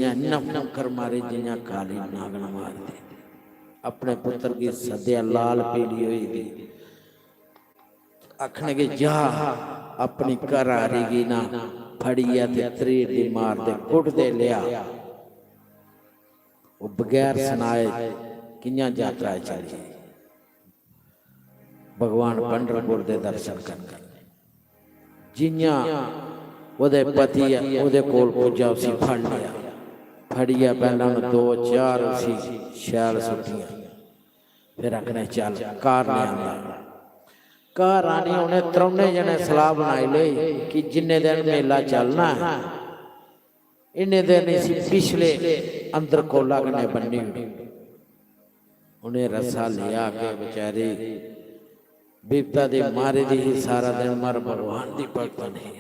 जिन्हें नफकर मारे जिन्हें काली नागन मार दी। अपने पुत्र की सद्या लाल पीली हुई थी, आखने के जा अपनी घर आ रही ना फड़िया ते त्रीर दी मार दे कुट दे लिया। वो बगैर सुनाए किन्या यात्रा चली भगवान पंढरपुर दे दर्शन करने। जिन्या ओदे पति ओदे कोल पुजा उसी फड़ लिया, फड़िया पहला दो चार उसी शैल सुटिया, फिर आखने चल कार ले आंदा। कार आनी उन्हें त्रौने जने सलाह बनाई ले कि जिन्ने दिन मेला चलना है इन्हें दिन इसी पिछले अंदर कोला कने बन्नी हुई। उन्हें रस्सा लिया के बेचारे बिपता दे मारे दी ही सारा दिन मर भगवान दी भगत नहीं।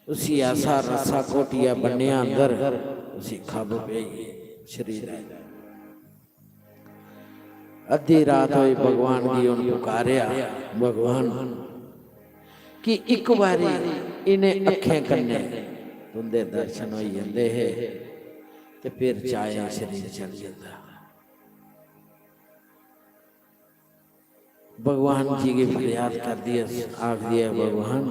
उसी ऐसा रस्सा कोटिया बन्निया अंदर उसी खब पे शरीर है। अद्धी रात हुई भगवान की उन पुकारिया भगवान कि एक बारी इन्हें अखें कन्ने तुंदे दर्शन हो जाते है ते फिर चाहे शरीर चल जाता। भगवान जी की फरियाद कर दिया, आख दिया भगवान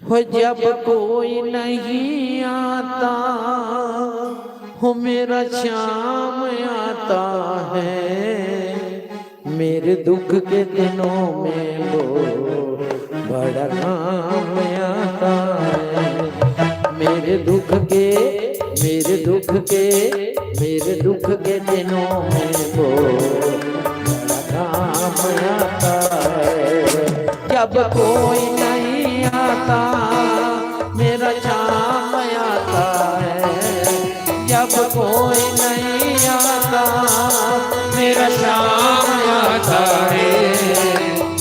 हो जब कोई नहीं आता हो मेरा श्याम आता है, मेरे दुख के दिनों में वो बड़ा काम आता है। मेरे दुख के दिनों में वो बड़ा काम आता है। जब कोई नहीं आता मेरा श्याम आता है, जब कोई नहीं आता मेरा श्याम आता है।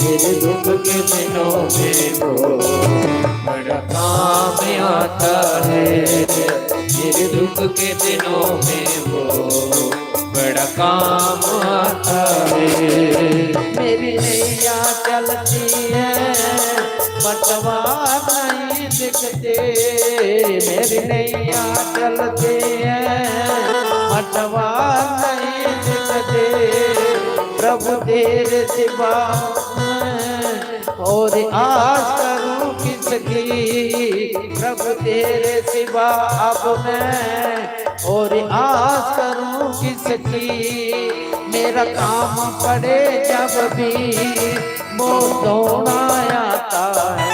मेरे दुख के दिनों में वो बड़ा काम आता है, मेरे दुख के दिनों में वो बड़ा काम आता है। मेरी नैया चलती है पटवार नहीं दिखते, मेरी नैया चलती है पटवार नहीं दिखते। प्रभु तेरे सिवा और आस करूं किसकी, प्रभु तेरे सिवा अब मैं और आस करूं किसकी। मेरा काम पड़े जब भी वो दौड़ा आता है,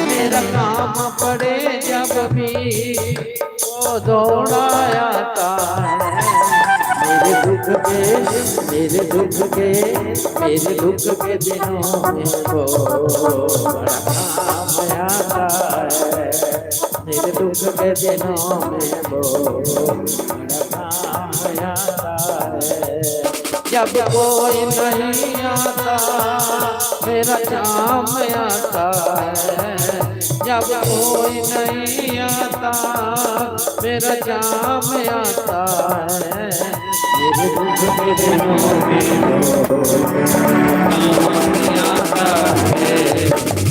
मेरा काम पड़े जब भी वो दौड़ा आता है। मेरे दुख के दिनों में वो बड़ा काम आता है, मेरे दुख के दिनों में वो बड़ा काम आता है। जब कोई नहीं आता मेरा काम आता है, जब कोई नहीं आता मेरा काम आता है। मेरे दुख के दिनों में वो काम आता है,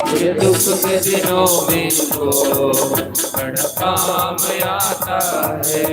मेरे दुख के दिनों में वो बड़ा काम आता है।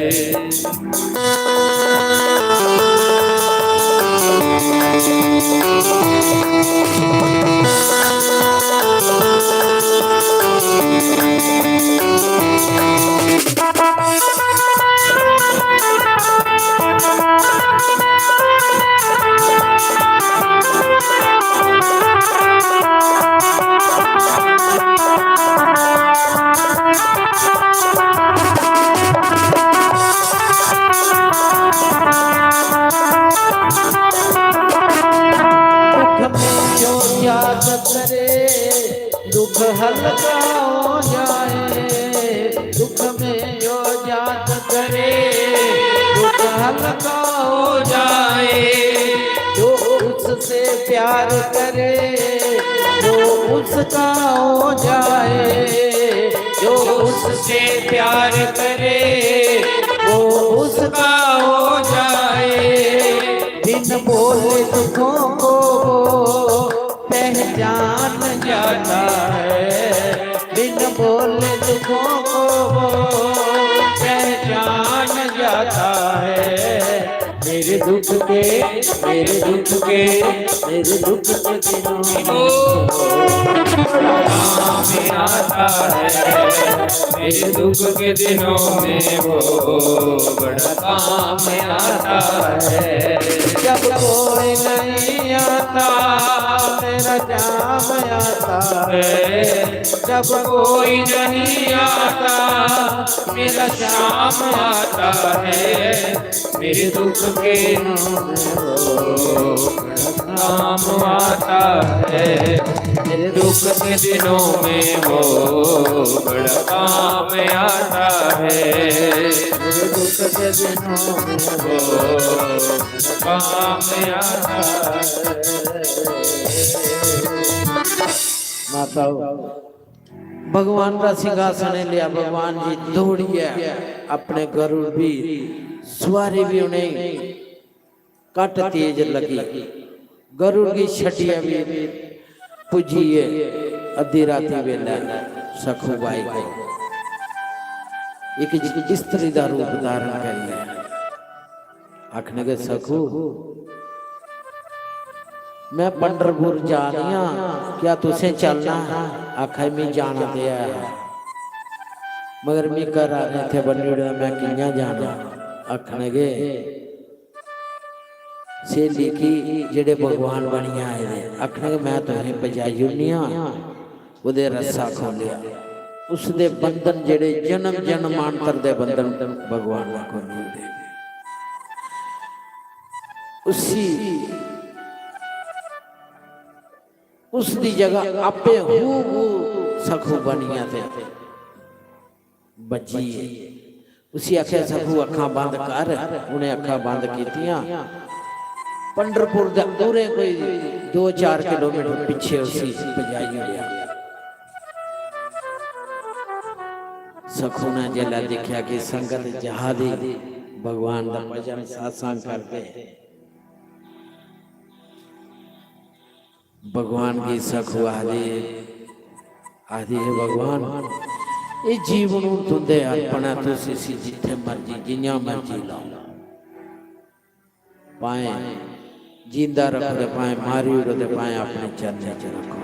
दुख हल्का हो जाए, दुख में जो याद करे दुख हल्का हो जाए। जो उससे प्यार करे वो उसका हो जाए, जो उससे प्यार करे वो उसका हो जाए। बिन बोले दुखों को पहचान जाता है, बिन बोले दुखों को आता है। मेरे दुख के मेरे दुख के मेरे दुख के दिनों में आता है। मेरे दुख के दिनों में वो बड़ा काम आता है। जब कोई नहीं आता मेरा जाम आता है। जब कोई नहीं आता मेरा शाम आता है। मेरे दुख के काम आता है। मेरे दुख के दिनों में वो बड़ा काम आता है। मेरे दुख के दिनों में वो काम आता है। माता भगवान का सिंहासन लिया। भगवान जी दौड़िए अपने गरुड़ भी सवारी भी उन्हें कट तेज लगी। गरुड़ की छटिया भी पुजिए अद्धी राती वेला सखुबाई को एक स्त्री का रूप धारण कर लिया। आखने के सखू मैं पंडरपुर जा रही हूं, क्या तुसे चलना है? आखा मैं जाना दिया है मगर मैं कर रहे थे बंडे मैं किया जाना। आखने गे सहेली की जेड़े भगवान बनिया आए। आखने मैं तुम्हें बजाई उन्निया उदे रस्सा खोलिया। उसदे बंधन जेड़े जन्म जन्मांतर दे बंधन भगवान ने खोले। उसकी जगह आपे हूँ सखू बनिया थे बची। उसी आख्या सखू अखा बंद कर। उन्हें अखा बंद कीतियां। पंडरपुर दे दूरे कोई 2-4 किलोमीटर पीछे उसी बजाई गया। सखू ने जेला देखा कि संगत जहादी भगवान का भजन सत्संग करते। भगवान की सखू आदि है भगवान ये जीवन तुंदे अपना तुसी सी जिथे मर्जी जिन्या मर्जी लाओ पाए जिंदा रखो दे पाए मारी उड़ो दे पाए अपने चरने च रखो।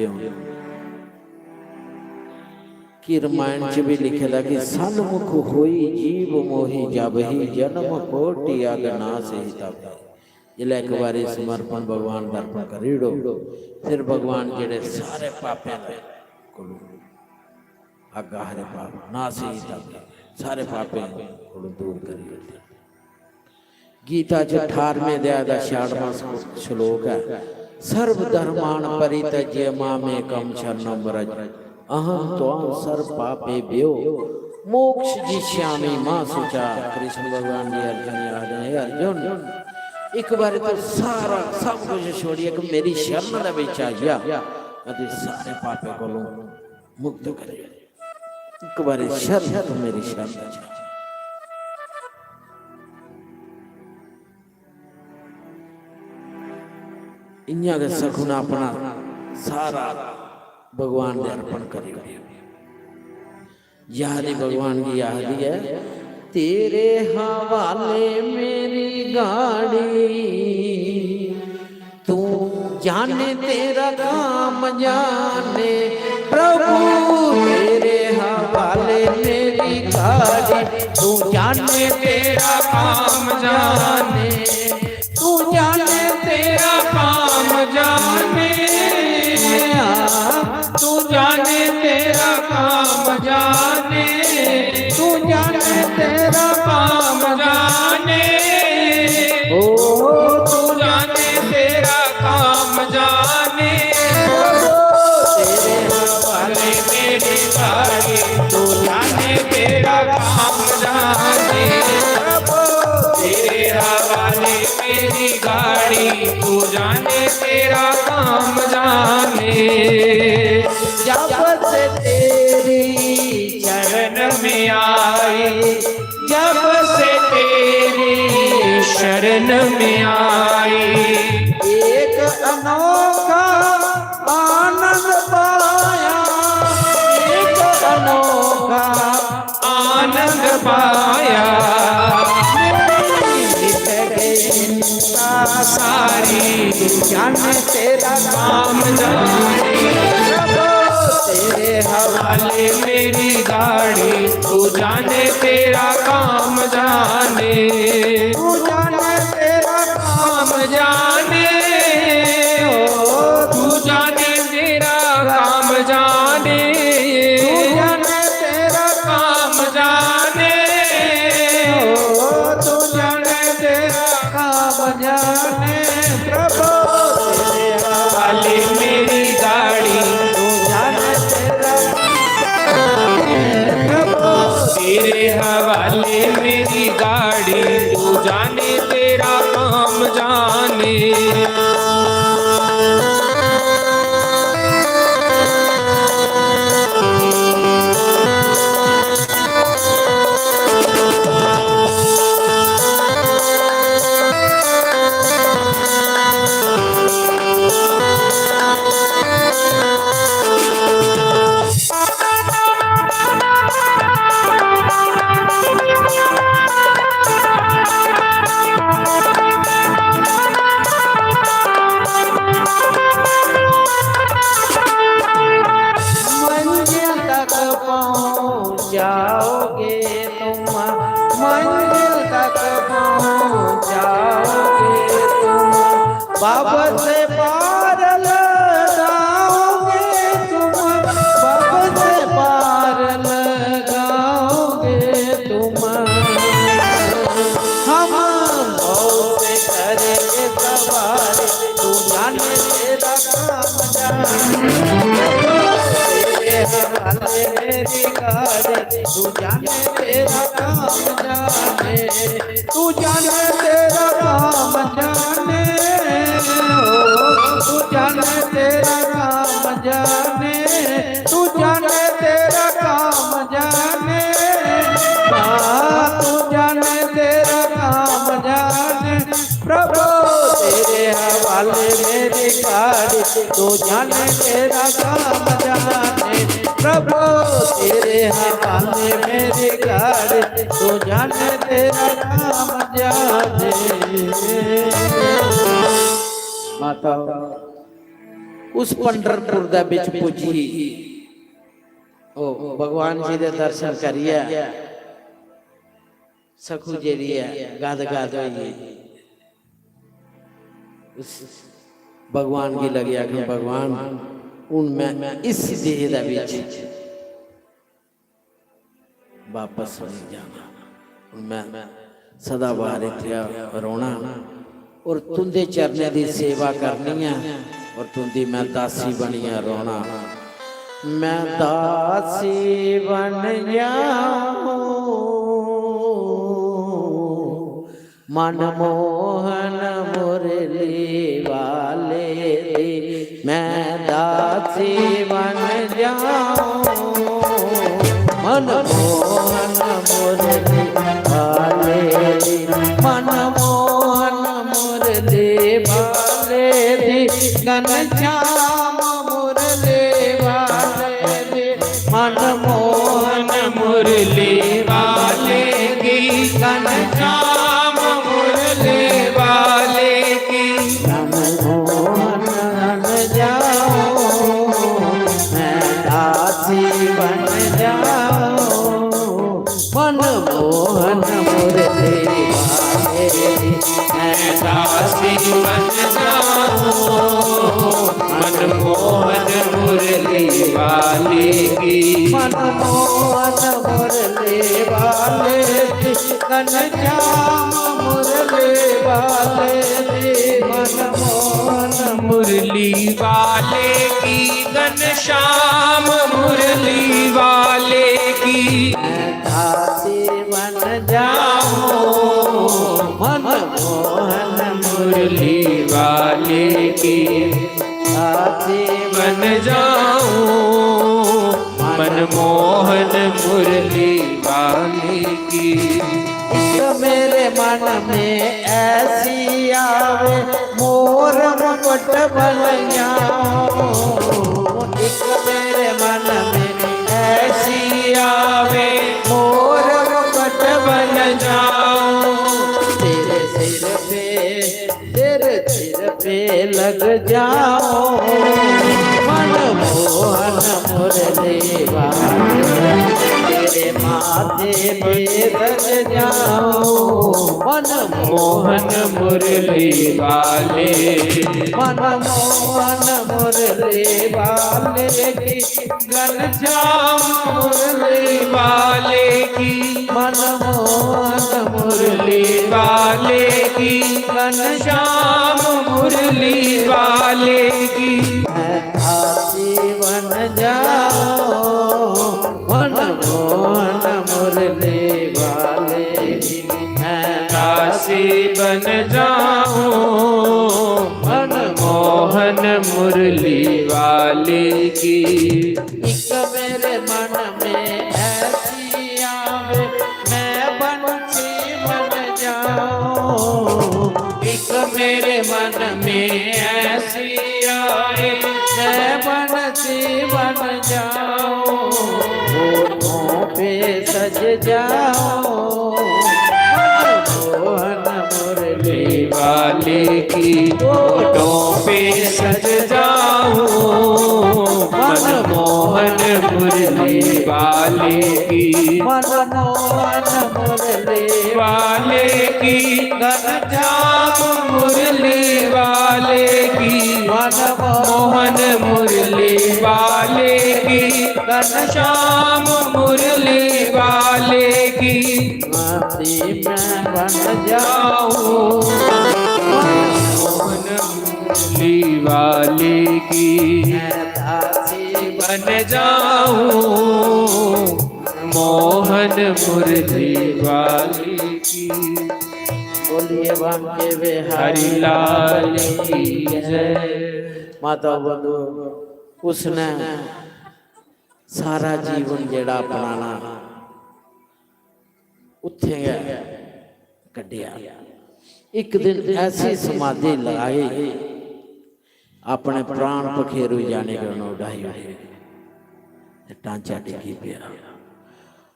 ये कि रामायण च भी लिखे था कि सन्मुख होई जीव मोही जब ही जन्म कोटि अगनाश ही तब। जिले एक बार समर्पण भगवान दर्पण करीड़ो फिर भगवान जेड़े सारे पापे को अगा हरे पाप नासी तब सारे पापे को दूर करी। गीता च 18वें अध्याय का 66वां श्लोक है। सर्व धर्मान परित्यज्य मामेकं शरणं व्रज अहं त्वां सर्व पापेभ्यो मोक्ष जिष्यामि मा शुचा। कृष्ण भगवान जी अर्जुन याद है अर्जुन एक बार तो सारा सब कुछ छोड़िए कि मेरी शरण दे विच आइया अते सारे पापे को मुक्त करे। एक बार शरण तो मेरी शरण दे इन्या के सखुना अपना सारा भगवान ने अर्पण करियो। याद भगवान की याद है। तेरे हवाले मेरी गाड़ी तू जाने तेरा काम जाने प्रभु। तेरे हवाले मेरी गाड़ी तू जाने तेरा काम जाने। तू जाने तेरा काम जाने। तू जाने तेरा काम जाने। तू जाने तेरा काम जाने। ओ तू जाने तेरा काम जाने। तेरे हवाले मेरी गाड़ी तू जाने तेरा काम जाने। तेरे हवाले मेरी गाड़ी तू जाने तेरा काम जाने। जब से तेरी शरण में आई जब से तेरी शरण में आई एक अनोखा आनंद पाया। एक अनोखा आनंद पाया। सारी तू जाने तेरा काम जाने तेरे हवाले मेरी गाड़ी तू जाने तेरा काम जाने तू जाने तेरा काम जाने तू जाने तेरा काम जाने तू जाने तेरा काम जाने तू जाने तेरा काम जाने प्रभु तेरे हवाले मेरी गाड़ी तू जाने तेरा प्रभु तेरे हवाले मेरी गाड़ी तू जाने तेरा काम जाने मंजिल तक पहुँच जाओगे तुम मंजिल तक पहुँच जाओगे तुम बाबा से पार लगाओगे तुम बाबा से पार लगाओगे तुम हम बहुत करेंगे सवार तू जाने तेरा काम जाने हवाले मेरी गाड़ी तू जाने तेरा काम जाने तू जाने तेरा काम जाने तू जाने तेरा काम जाने तू जाने तेरा काम जाने तू जाने तेरा काम जाने प्रभु तेरे हवाले मेरी गाड़ी तू जाने तेरा काम जाने प्रभु तेरे हवाले मेरी गाड़ी तू जाने तेरा काम जाने माता उस पंढरपुर दे विच पुजी ओ भगवान जी दे दर्शन करिए सखू जेड़ी है गद गद होई उस भगवान की लगी कि भगवान उनमें इस देह दा विच वापस नहीं जाना मैं सदा बाहर इत्थे रोना और तुंदे चरने दी सेवा करनी है और तुंदी मैं दासी बनिया रोना मैं दासी बन जाऊं मनमोहन मुरली वाले दी मैं दासी बन जाऊं मनमोहन मुरली वाले दी मनमोहन मुरली वाले दी घनश्याम मुरली वाले दी मनमोहन मुरली वाले की घनश्याम मुरली वाले की मनमोहन जाओ मैं दासी बन जाओ मनमोहन मुरली वाले मैं दासी बन जाऊं मनमोहन मुरली वाले की मनमोहन मुरली वाले घनश्याम मुरली वाले मनमोहन मुरली वाले की घनश्याम मुरली वाले की दासी बन जाओ मनमोहन मुरली वाले की दासी बन जाऊं मनमोहन मुरली वाले की तो मेरे मन में ऐसी आवे मोर मुकुट बन जाओ एक मेरे मन में ऐसी आवे मोर मुकुट बन बन जाऊं तेरे सिर पे तेरे लग जाओ मनमोहन मुरली वाले तेरे माथे पे लग जाओ मनमोहन मुरली वाले मनमोहन मुरली वाले की घनश्याम मुरली वाले की मनमोहन मुरली वाले की घनश्याम मुरली वाले की आसी बन जाओ मनमोहन मुरली वाले की काशी बन जाऊं मनमोहन मुरली वाले की एक मेरे मन में ऐसी आवे मैं बंसी बन जाऊं एक मेरे मन में ऐसी आए मैं बंसी बन जाऊं होठों पे सज जाओ मनमोहन मुरली वाले की होठों पे सज जाऊं मनमोहन मुरली वाले की मनमोहन मुरली वाले की घनश्याम मुरली वाले की मोहन मुरली वाले की घनश्याम मुरली वाले की माती में बन जाऊं मोहन मुरली वाले की दासी बन जाऊं मोहन मुरली वाले की बोलिए बांके हरि लाल की जय। माता बंधु उसने सारा जीवन जेड़ा अपनाना उत्थे कढ़िया एक दिन ऐसी समाधि लगाई अपने प्राण पखेरु जाने को उड़ाई टांचा डिगी पिया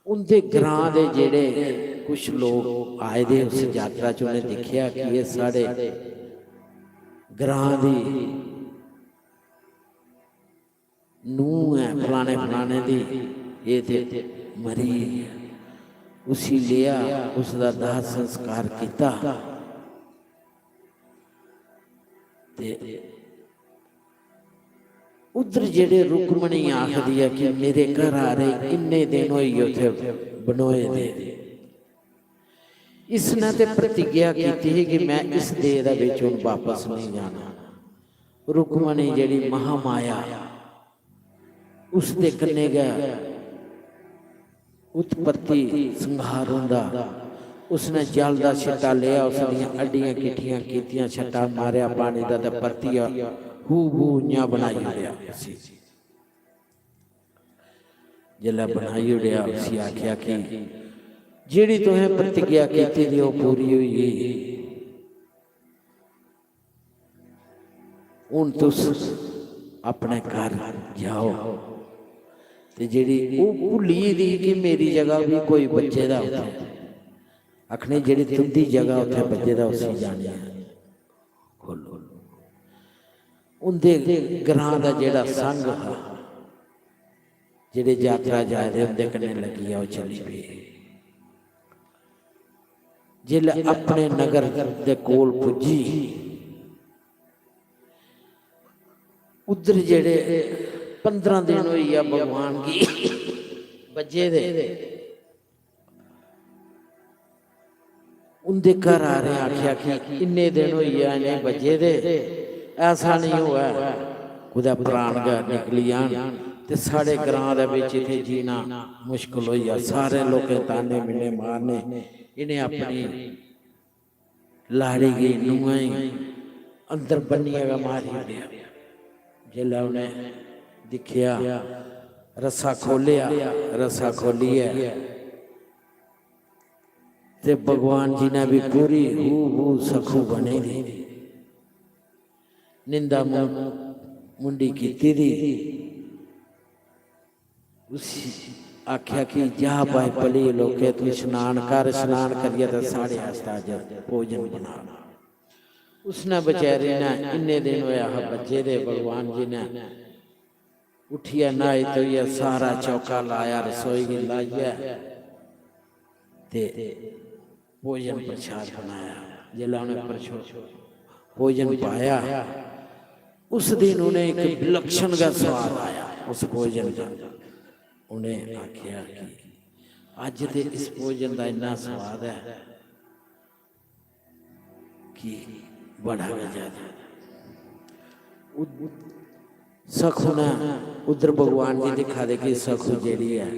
उनके ग्रां दे जेड़े कुछ लोग आए दे उस यात्रा च उन्हें देखिया कि ये साढ़े ग्रां दी नूह है फलाने फलाने दी ये ते मरी उसी लिया उसका दाह संस्कार किया उधर जेड़े रुकमणी आखदी है कि मेरे घर आ रहे किन्ने दिन होई उथे बनोए दे इसने ते प्रतिज्ञा की थी कि मैं इस देह दा विच हुण वापस नहीं जाना रुकमणी जेड़ी महामाया उसके कन्ने गया उत्पत्ति संहार हुंदा उसने जल का छिट्टा लिया उसदियां अड्डियां किठियां कीतियां छट्टा मारिया पानी दा ते परतिया हू इयां बनाई उड़िया जिल्लै बनाई उड़िया उसी आख्या कि जेड़ी तुहें प्रतिज्ञा की थी वो पूरी हुई हुण तुस अपने घर जाओ ते जेड़ी वो भुल्ली दी कि मेरी जगह भी कोई बच्चे दा उत्थे आखने जेड़ी तुंदी जगह उत्थे बच्चे दा उसी जानी है खोलो उनके ग्रां दा जेड़ा संघ है जेड़े यात्रा जाए दे उनके कन्ने लगी है वो चली पई जिल्लै अपने नगर दे कोल पुजी उधर जेड़े 15 दिन होई आ भगवान की बजे दे उनके घर आ रहे आख्या कि इन्ने दिन होई आ इन्ने बजे दे ऐसा नहीं हुआ कुदै प्राण गै निकली आन ते साढ़े ग्रां दे विच इत्थे जीना मुश्किल होई आ सारे लोकें ताने मिन्ने मारने इन्हें अपनी लाड़ी गई नूंहां अंदर बन्निया गै मारी उड़िया जिल्लै उन्हें दिखिया रस्सा खोलिया ते भगवान जी ने भी पूरी हू सखू बने दी निंदा मुंडी की दी उसी आख्या कि जा भाई भली लोके तू स्नान कर स्नान करिए तो साढ़े आस्ते अज भोजन बना उसने बेचारी ने इन्ने दिन होया बच्चे दे भगवान जी ने उठिया नहाई धोइया सारा चौका लाया रसोई की लाइया ते भोजन प्रसाद बनाया। जिला उन्हें भोजन पाया उस दिन उन्हें एक विलक्षण का स्वाद आया उस भोजन का। उन्हें आख्या कि अज दे इस भोजन का इन्ना स्वाद है कि बड़ा ज्यादा। सखू ने उधर भगवान जी दिखा दे कि सखू जेड़ी है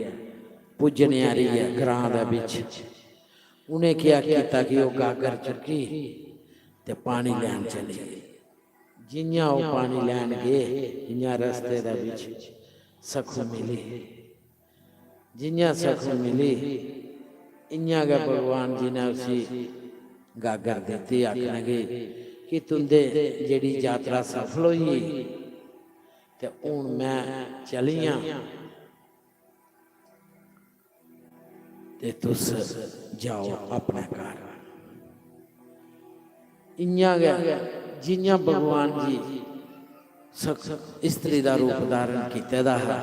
पूजने आ रही है ग्रां दे विच। उन्हें क्या किया कि वह गागर चुकी ते पानी लैन चली गई। जियां वो पानी लैन गए इयां रस्ते दे विच सखू मिली। जियां सखू मिली इयां गै भगवान जी ने उसी गागर देती। आखन लगे कि तुंदे जेड़ी यात्रा सफल हुई ते हुण मैं चलियां ते तुस जाओ अपने घर। इयां गै जियां भगवान जी स्त्री का रूप धारण किते दा है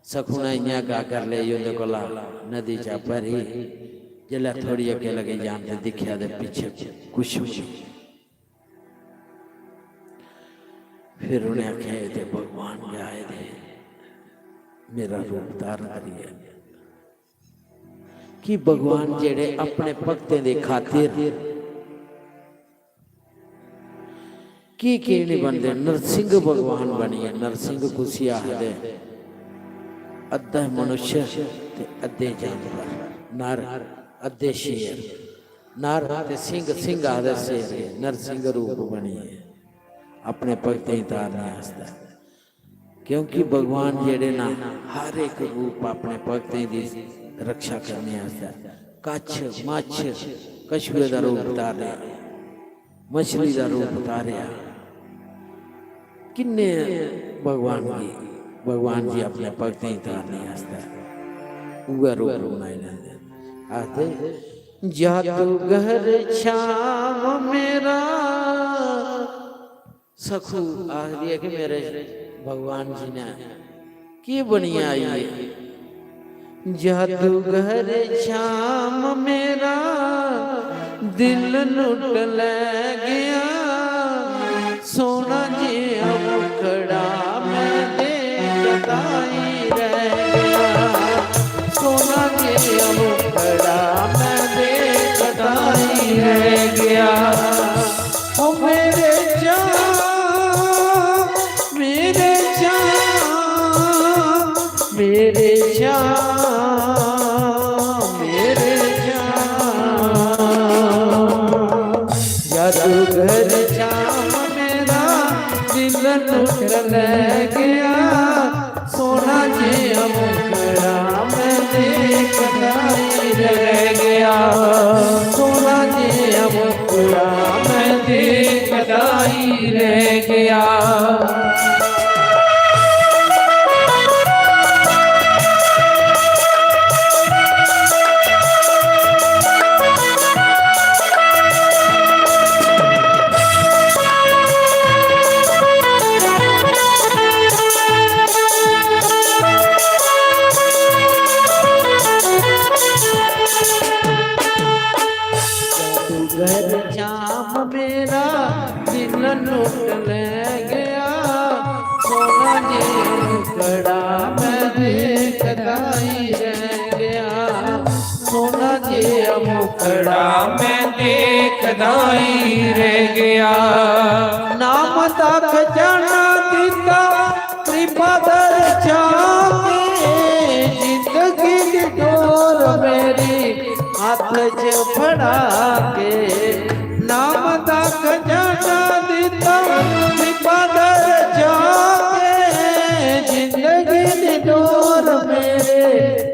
सखू ने इयां गागर ले उहदे कोला नदी चा भरी। जिल्लै थोड़ी अगे लगे जान ते दिखया दे पीछे कुछ भी। फिर उन्हें आख्या ये भगवान आए दे मेरा रूप धारण करिए कि भगवान जेड़े अपने भक्तें दे खातिर की नहीं बनते। नरसिंह भगवान बनिए। नरसिंह कुसी आखदे अद्धा मनुष्य ते अद्धे जानवर। नर अद्धे शेर। नर ते सिंह सिंह आखदे शेर। नरसिंह रूप बनिए अपने भक्तें तारने आस्ते। क्योंकि भगवान जेड़े ना हर एक रूप अपने भक्तें दी रक्षा करने आस्ते कच्छ मच्छ कछुए का रूप धारिया मछली का रूप धारिया। किन्ने भगवान जी अपने भक्तें तारने आस्ते उगा रूप बनाए लेंदे। आखदे जादूगर श्याम मेरा। सखू आखदी है कि मेरे भगवान जी ने की बनी आई है। जादूगर श्याम मेरा दिल लुट ले गया। सोना जी मुखड़ा मैं देखता ही रह गया। सोना जी मुखड़ा मैं देखता ही रह गया। ओ मेरे मेरे मेरे जादूगर श्याम मेरा दिल लुट ले गया। सोना जी मुखड़ा मैं देखता ही रह गया। सोना जी मुखड़ा मैं देखता ही रह गया। श्याम मेरा दिल लुट ले गया। सोना जी मुखड़ा मैं देखता ही रह गया। सोना जी मुखड़ा मैं देखता ही रह गया। नाम तक जाना दिता कृपा दर्शाके। जिंदगी की डोर मेरी हाथ च फड़ा के। नाम तक जाना दिता कृपा दर्शाके। जिंदगी की डोर मेरे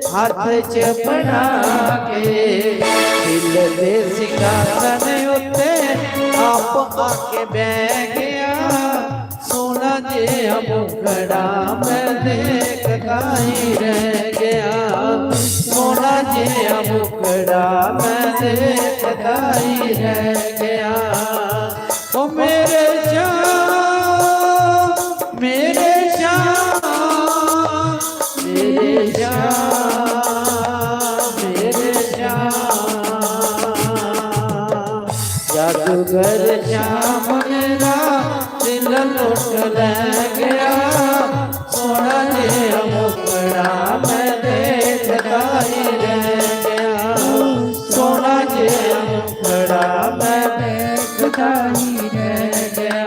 हाथ च फड़ा के। दिल दे सिंगारन उत्ते आप आके बह गया। सोना जी मुखड़ा मैं देखता ही रह गया। सोना जी मुखड़ा मैं देखता ही रह गया। ओ मेरे श्याम मेरे श्याम मेरे श्याम मेरे श्याम जादूगर श्याम मेरा दिल लुट ले गया सोना जे मुखड़ा मैं देखता ही रह गया सोना जे मुखड़ा मैं देखता ही रह गया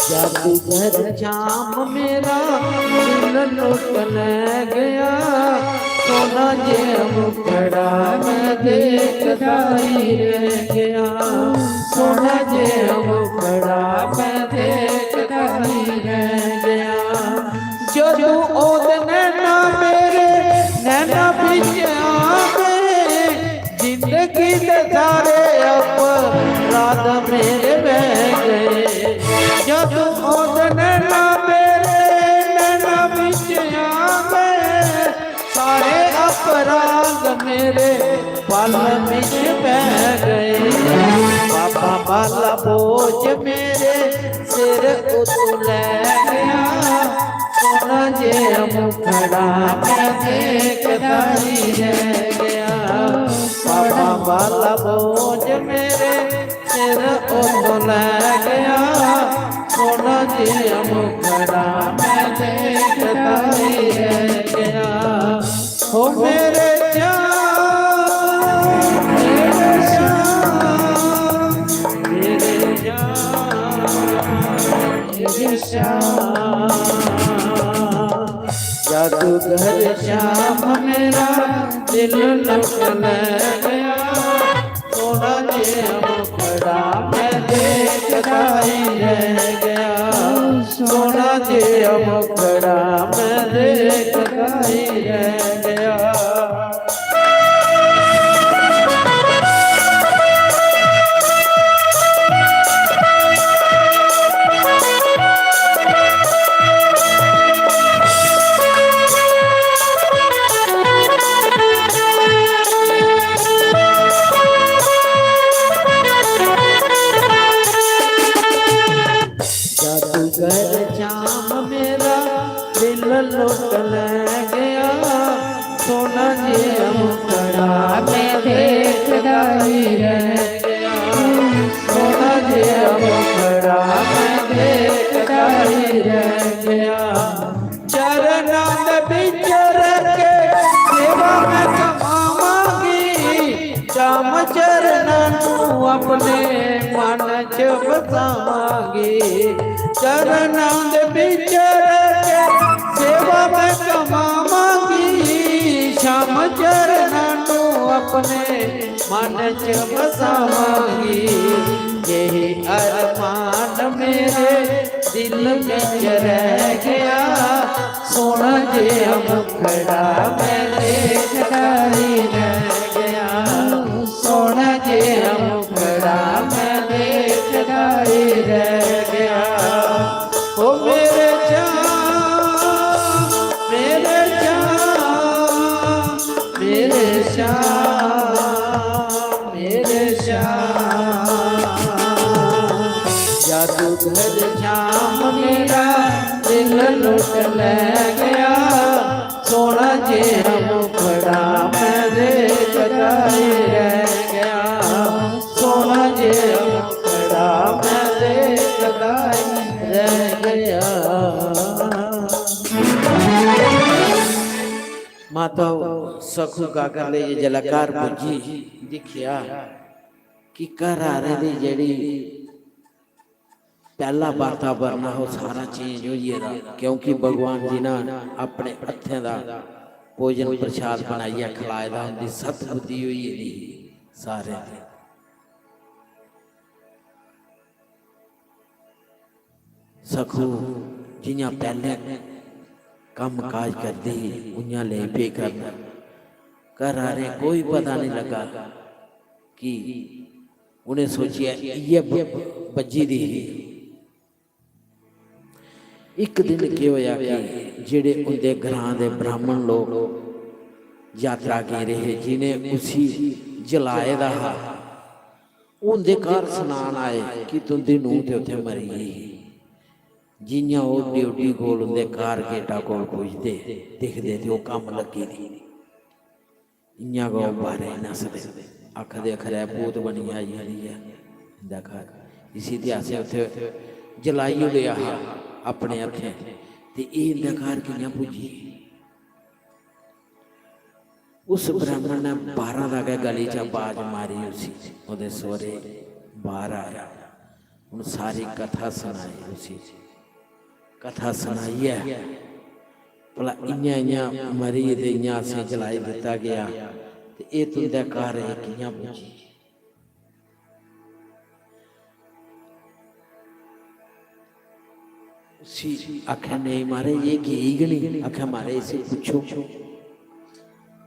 जादूगर श्याम मेरा दिल लुट ले गया सोना जे मुखड़ा मैं देखता ही रह गया सोना जे मुखड़ा मैं देखता ही रह गया जो तू ओद नैना मेरे नैना बिच आवे जिंदगी दे सारे अपराध मेरे बह गए जब ओद नैना मेरे नैना बिच आवे सारे अपराध मेरे पल बिच बह गए बाबा वाला बोझ मेरे सिर उत ले गया सोना जे मुखड़ा मैं देखता ही रह गया बाबा वाला बोझ मेरे सिर उत ले गया सोना जे मुखड़ा मैं देखता ही रह गया हो मेरे श्याम मेरे श्याम मेरे श्याम जादूगर श्याम मेरा दिल लुट ले गया सोना जे मुखड़ा मैं देखता ही रह गया सोना जे मुखड़ा मैं देखता ही रह गया जादूगर श्याम मेरा दिल लुट ले गया सोना जे मुखड़ा मैं देखता ही रह गया सोना जे मुखड़ा मैं देखता ही रह गया चरणों में बिचर के सेवा में कमावांगी श्याम चरणों अपने मन च बसावांगी चरणों दे बिचर के सेवा में कमावांगी श्याम चरणों अपने मन च बसावांगी यही अरमान मेरे दिल में रह गया सोना जे मुखड़ा मैं देखता ही रह गया सोना जे मुखड़ा मैं देखता ही रह गया ओ मेरे श्याम मेरे श्याम मेरे श्याम मेरे श्याम जादूगर श्याम मेरा दिल लुट ले गया सोना जे मुखड़ा मैं देखता ही रह गया सोना जे मुखड़ा मैं देखता ही रह गया माता सखू काका ले जलाकार बुझी दिखिया कि घर आ रही जेड़ी पहला वातावरण हो सारा चेंज हो गया क्योंकि भगवान जी ने अपने हथें का भोजन प्रसाद बनाइए खिलाए दा उनकी सत बुद्धि हुई दी सारे दी। सखू जियां पहले कम काज करते ही उइयां ले पे करना घर आ रहे कोई पता नहीं लगा कि उन्हें सोचिया ये बज्जी दी ही। एक दिन क्या होया कि जेड़े उनके घरां दे ब्राह्मण लोग यात्रा की रहे जिन्हें उसी जलाए दा हा उनके घर सुनान आए कि तुंदी नूंह ते उत्थे मरी गई। जियां वो ड्यूटी कोल उनके घर गेटा कोल पुजदे दिखदे ते ओह कम लगी दी इयां गो बारे नसदे आखदे खरै भूत बनी आई है इंदा घर। इसी इतिहास उत्थे जलाई ओड़ेआ हा अपने हत्थें ते इंदा घर कियां पुजी। उस ब्राह्मण ने 12 दा गै गली च आवाज मारी उसी ओहदे सौरे बाहर आया। हुण सारी कथा सुनाई उसी कथा सुनाइए भला इयां इयां मरी ते इयां असें जलाई दिता गया ते एह तुंदे घर कियां पुजी। आख्या नहीं मारे ये गेई गई नहीं। आख्या मारे इसे पूछो।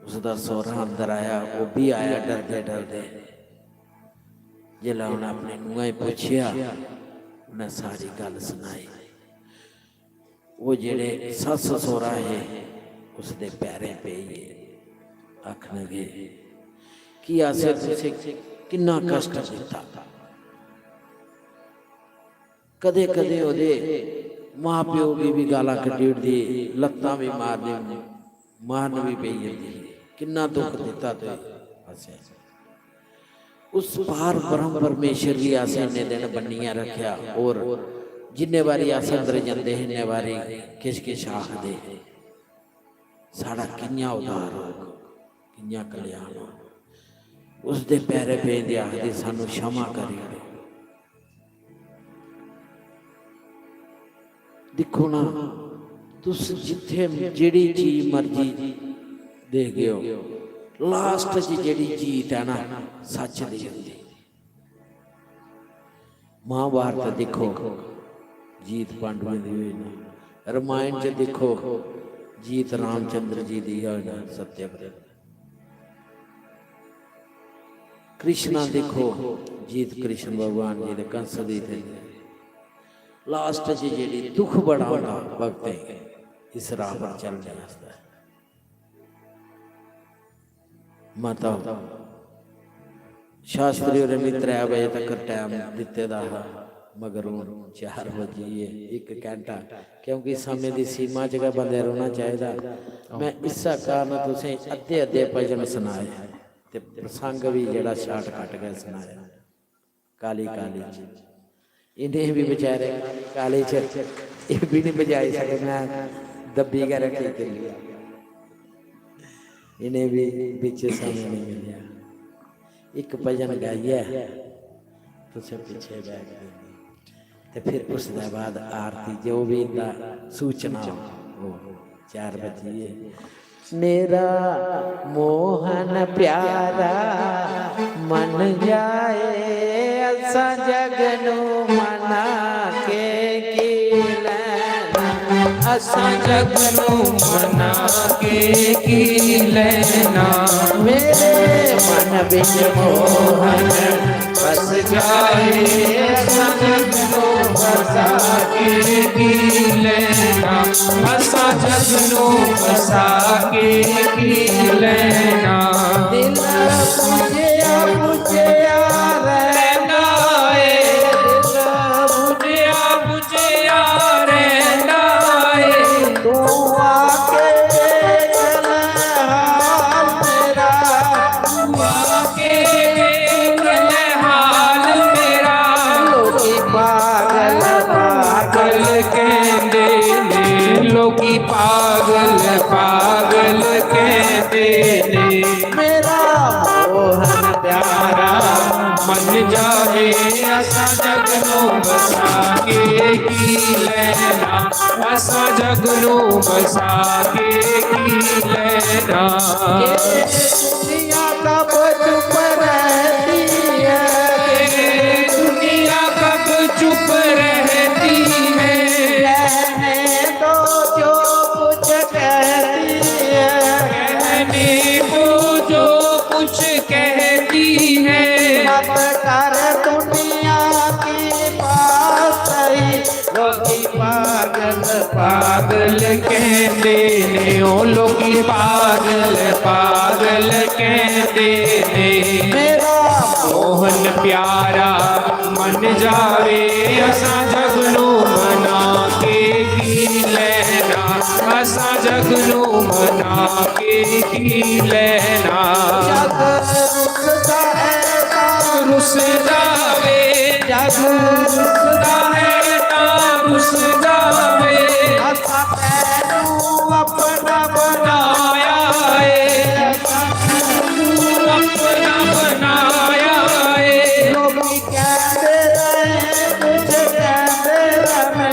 उसका सौरा अंदर आया वो भी आया डरदे डरदे। जिला उन्हें अपने नूंह पूछया उन्हें सारी गल सुनाई। वो जेड़े सस सौरा है उसके पैरें पे आखन लगे कि असें तुसें किन्ना कष्ट दिता। कदे कदे ओहदे मां प्यो की भी गालां कड्डी उठदी लत्तां भी मारन भी पई जांदी किन्ना दुख दिता तो उस पार ब्रह्म परमेश्वर की असें इन्ने दिन बन्नियां रखा। और जिन्ने बारी अस अंदर जाते इन्ने बारी किश किश आखदे साड़ा कियां उद्धार होग कियां कल्याण होग। उसदे पैरे पेंदे आखदे सानू क्षमा करी ओड़ो। देखो ना तुस जिथे जेड़ी चीज मर्जी दे गए हो लास्ट च जेड़ी जीत है ना सच दी होंदी। महाभारत देखो जीत पांडवें दी हुई ना। रामायण च देखो जीत रामचंद्र जी दी है ना सत्यव्रत। कृष्णा देखो जीत कृष्ण भगवान जी दे कंस दी थे। लास्ट च जेड़ी दुख बड़ा होना वक्त है इस राह पर चलने वास्ते। माता शास्त्री और भी 3 बजे तक टाइम दिते दा मगर हूँ 4 बजे 1 घंटा क्योंकि समय की सीमा जगह बंदे रोना चाहिए। मैं इस कारण तुसें अद्धे अद्धे भजन सुनाए ते प्रसंग भी जड़ा शार्ट कट गया सुनाया। काली काली इन्हें भी बेचारे काली च ये भी नहीं बजाई सके। मैं दबी के रखी के लिया इन्हें भी बिच समय नहीं मिलिया। एक भजन गाइए तुझे पीछे बैठ तो फिर उसके बाद आरती जो भी इनका सूचना हो 4 बजे। मेरा मोहन प्यारा मन जाए असा जगनू मना के असा जगनू मना के लेना। मेरे मन बिच मोहन बस जाए असा जगनू बसा के लेना। असा जगनू बसा के लेना। दिल पूजया पूजया रहना है। दिल बुझया रहना है। तू आके चल हाल मेरा तू आके चल हाल मेरा। लोकी पागल पागल कहते ने लोकी पागल पागल कहते ने। मेरा मोहन प्यारा मन जाए असा जगनू बसा के की लेना। असा जगनू बसा के की लेना। दुनिया कब चुप रहती है, दुनिया कब चुप रहती है, कहने दो जो कुछ कहती है, कहने को जो कुछ कहती है। मत कर दुनिया की बात सही, लोगी पागल पागल कहते ने, ओ लोगी पागल पागल कहते ने। मेरा मोहन प्यारा मन जावे, असा जगनू मना के की लेना, असा जगनू मना के की लेना। जग रुसदा है रुस जावे, जग रुसदा है ता रुस जावे, असा तैनू अपना बनाया है, अपना बनाया है। लोगी कहते रहे कुछ कहते रहे,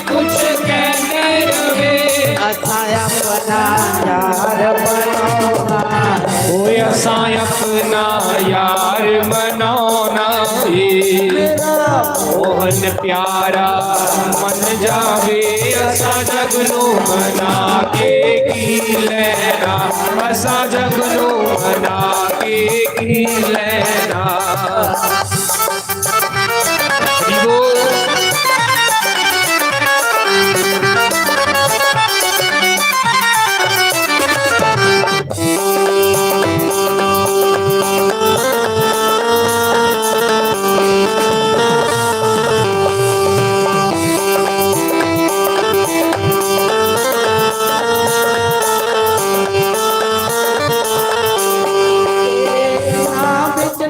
कुछ कहने रहे, असा अपना यार बनाना है। कोई असा अपना यार मनाना है। मोहन प्यारा मन जावे, असा जगनू मना के की लेना, असा जगनू मना के की लेना।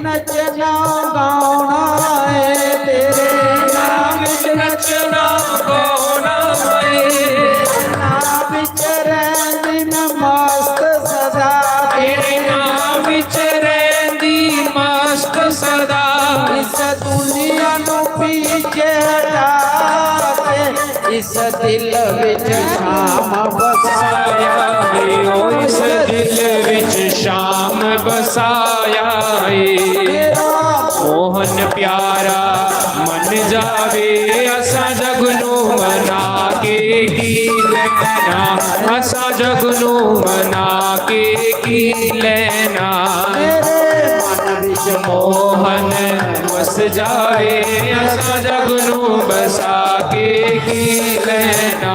नचना गाना है, तेरे नाम नचना गाना है, नाम विच रहंदी मैं मस्त सदा, तेरे नाम विच रहंदी मस्त सदा। इस दुनिया नू पीछे हटा के, इस दिल विच शाम बसाया है, ओ इस दिल विच शाम बसाया है। मोहन प्यारा मन जावे, असा जगनू मना के की लेना, असा जगनू मना के की लेना। मन विच मोहन बस जाए, असा जगनू बसा के की लेना,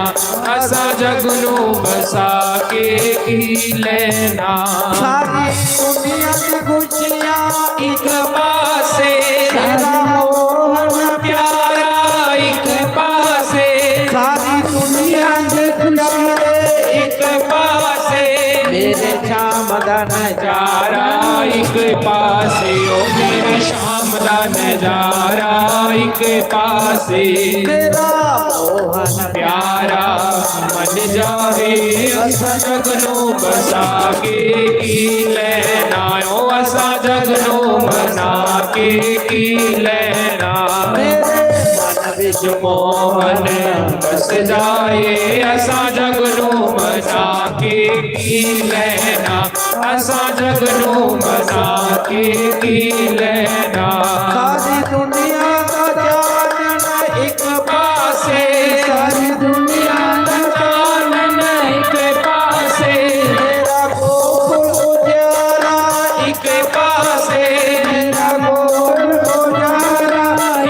असा जगनू बसा के की लेना। सारी दुनिया की खुशियाँ एक पासे तेरा मोहन प्यारा, एक पासे सारी दुनिया की खुशियाँ एक पासे मेरे शाम दा नजारा, एक पासे ओ मेरे शाम दा नजारा, एक पासे तेरा मोहन प्यारा मन जावे, असा जगनू बसा के की लेना, ओ असा जगनू मना के की लेना। मेरे मन विच मोहन बस जाए, असा जगनू मना के की लेना, असा जगनू मना के की लेना। सारी दुनिया का जानन एक पासे सारी दुनिया का जानन एक पासे, मेरा गोकुल उजाला एक पासे मेरा गोकुल उजाला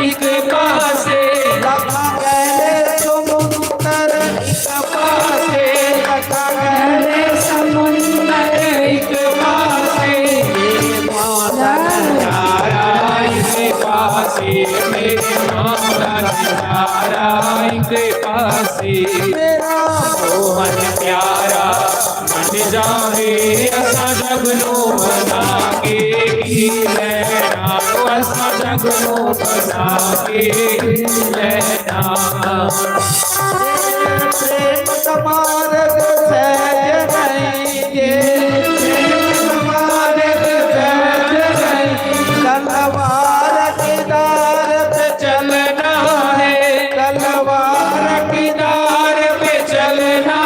एक पासे, लखा गहरे समुंदर एक पासे, लखा गहरे समुंदर एक पासे, मेरे मोहन नजारा एक पासे, मेरे मामला नजारा एक पासे। मेरा मोहन प्यारा मन जावे, असा जगनू मना के की लेना, असा जगनू मना के की लेना। प्रेम समारग सहज नहीं जे, प्रेम समारग सहज नहीं, तलवार किनार पे चलना है, तलवार किनार पे चलना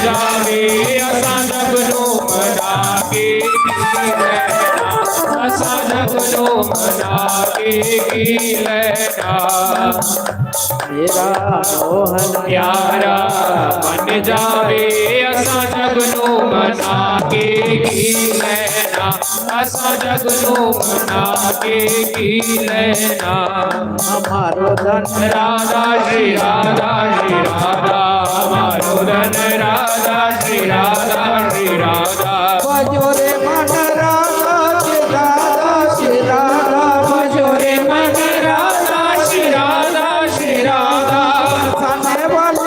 जावे असां जग नूं मना के लैना असां जग नूं मना के लैना मेरा मोहन प्यारा बन जावे असां जग नूं मना के लैना असां जग नूं मना के लैना हमारो धन राधा श्री राधा श्री राधा हमारो धन राधा श्री राधा श्री राधा बजोरे मन राधा श्री राधा श्री राधा बजोरे मन राधा श्री राधा श्री राधा सामने वाले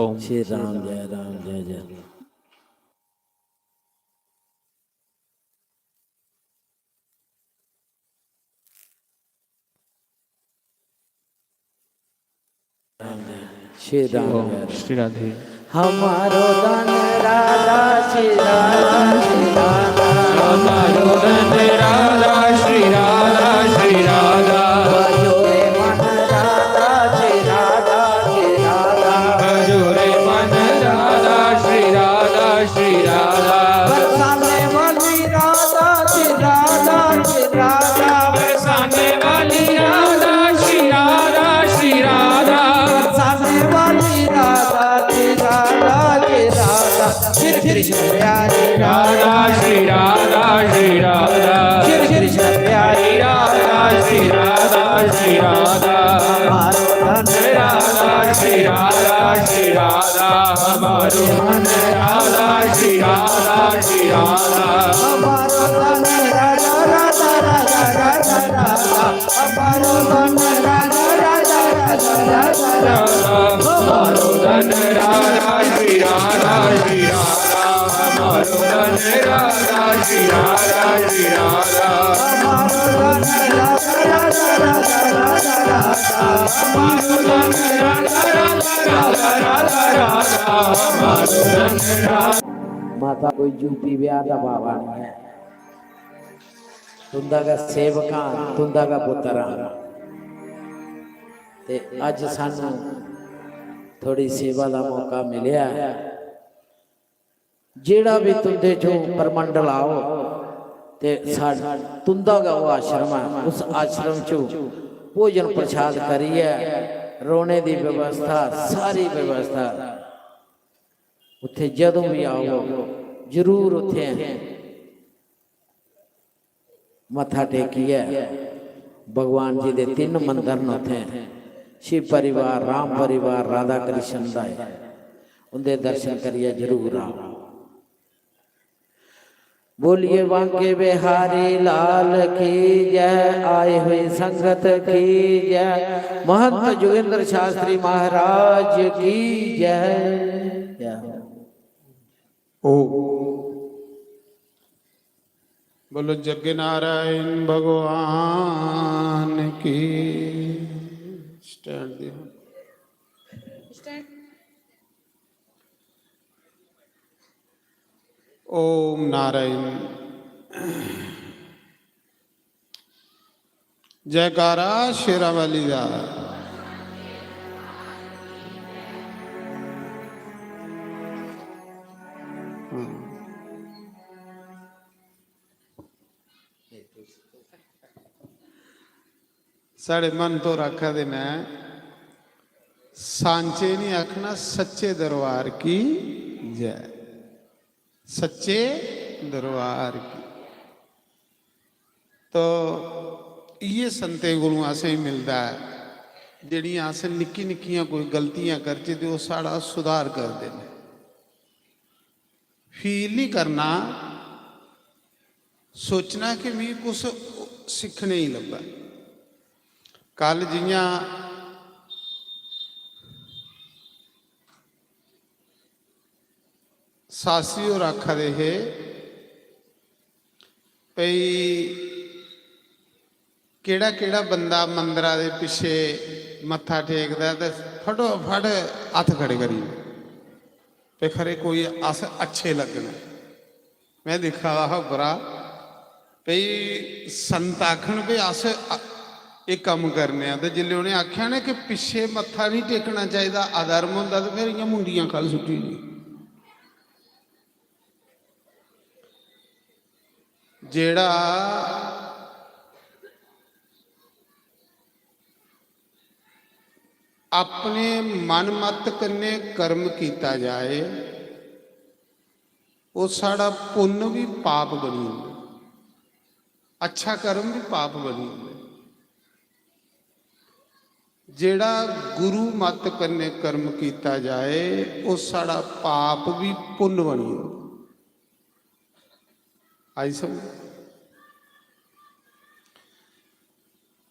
ओम श्री राम जय राम जय जय श्री राम ओम जय राम। श्री राधे हमारो धन राधा श्री राधा श्री राधा हमारो धन राधा श्री राधा श्री राधा बजोरे मन राधा श्री राधा श्री राधा बजोरे मन राधा श्री राधा श्री राधा बरसाने वाली राधा श्री राधा श्री राधा बरसाने वाली राधा श्री राधा श्री राधा बरसाने वाली राधा श्री राधा श्री राधा श्री कृष्ण प्यारी राधा श्री राधा श्री राधा श्री कृष्ण प्यारी राधा श्री राधा श्री राधा हमारो धन राधा श्री राधा श्री राधा हमारो मन राधा श्री राधा श्री राधा हमारो धन राधा राधा राधा राधा राधा हमारो धन राधा राधा राधा राधा राधा हमारो धन राधा श्री राधा श्री राधा हमारो धन राधा श्री राधा श्री राधा हमारो धन राधा राधा राधा राधा राधा हमारो धन राधा राधा राधा राधा हमारो धन राधा माता कोई यूपी बिहार का बाबा नहीं है तुंदा का सेवका तुंदा का पुत्रा ते अज सानू थोड़ी सेवा का मौका मिलिया जेड़ा भी तुंदे जो परमंडल आओ ते तुंदा का वो आश्रम है उस आश्रम चो भोजन प्रसाद करिए रोने की व्यवस्था सारी व्यवस्था उत्थे जदों भी आओ जरूर उत्थे मत्था टेकिए भगवान जी के 3 मंदिर न उत्थे शिव परिवार राम परिवार राधा कृष्ण दा उनके दर्शन करिए जरूर आओ बोलिए बांके बिहारी लाल की जय आए हुए संगत की जय महंत जोगेंद्र शास्त्री महाराज की जय ओ बोलो जग नारायण भगवान की स्टैंड दिया ओम नारायण जयकारा शेरावाली का साढ़े मन तो रखा देना सांचे नहीं आखना सच्चे दरबार की जय। सच्चे दरबार की। तो ये संते कोलों असें मिलता है जिहड़ियां अस निक्की निक्कियां कोई गलतियां करचे तो साड़ा सुधार करते हैं। फील नहीं करना, सोचना कि मैं कुछ सीखने ही लगा। कल जियां सासी और आखा दे है भई केड़ा केड़ा बंदा मंदिरां दे पिछे मत्था टेकदा ते फटोफट हत्थ खड़े करी पे खरे कोई अस अच्छे लगना। मैं दिखा रहा बुरा भई संत आखन भी अस एक कम करने तो जिले उन्हें आख्या ना कि पिछे मत्था नहीं टेकना चाहिए अधर्म होंदा तो फिर इयां मुंडियां कल सुट्टी नहीं। जेड़ा अपने मन मत कन्ने कर्म किया जाए वो साड़ा पुण्य भी पाप बनी होंदा, अच्छा कर्म भी पाप बनी होंदा। जेड़ा गुरु मत कन्ने कर्म किया जाए वो साड़ा पाप भी पुण्य बनी होंदा। आई समझ।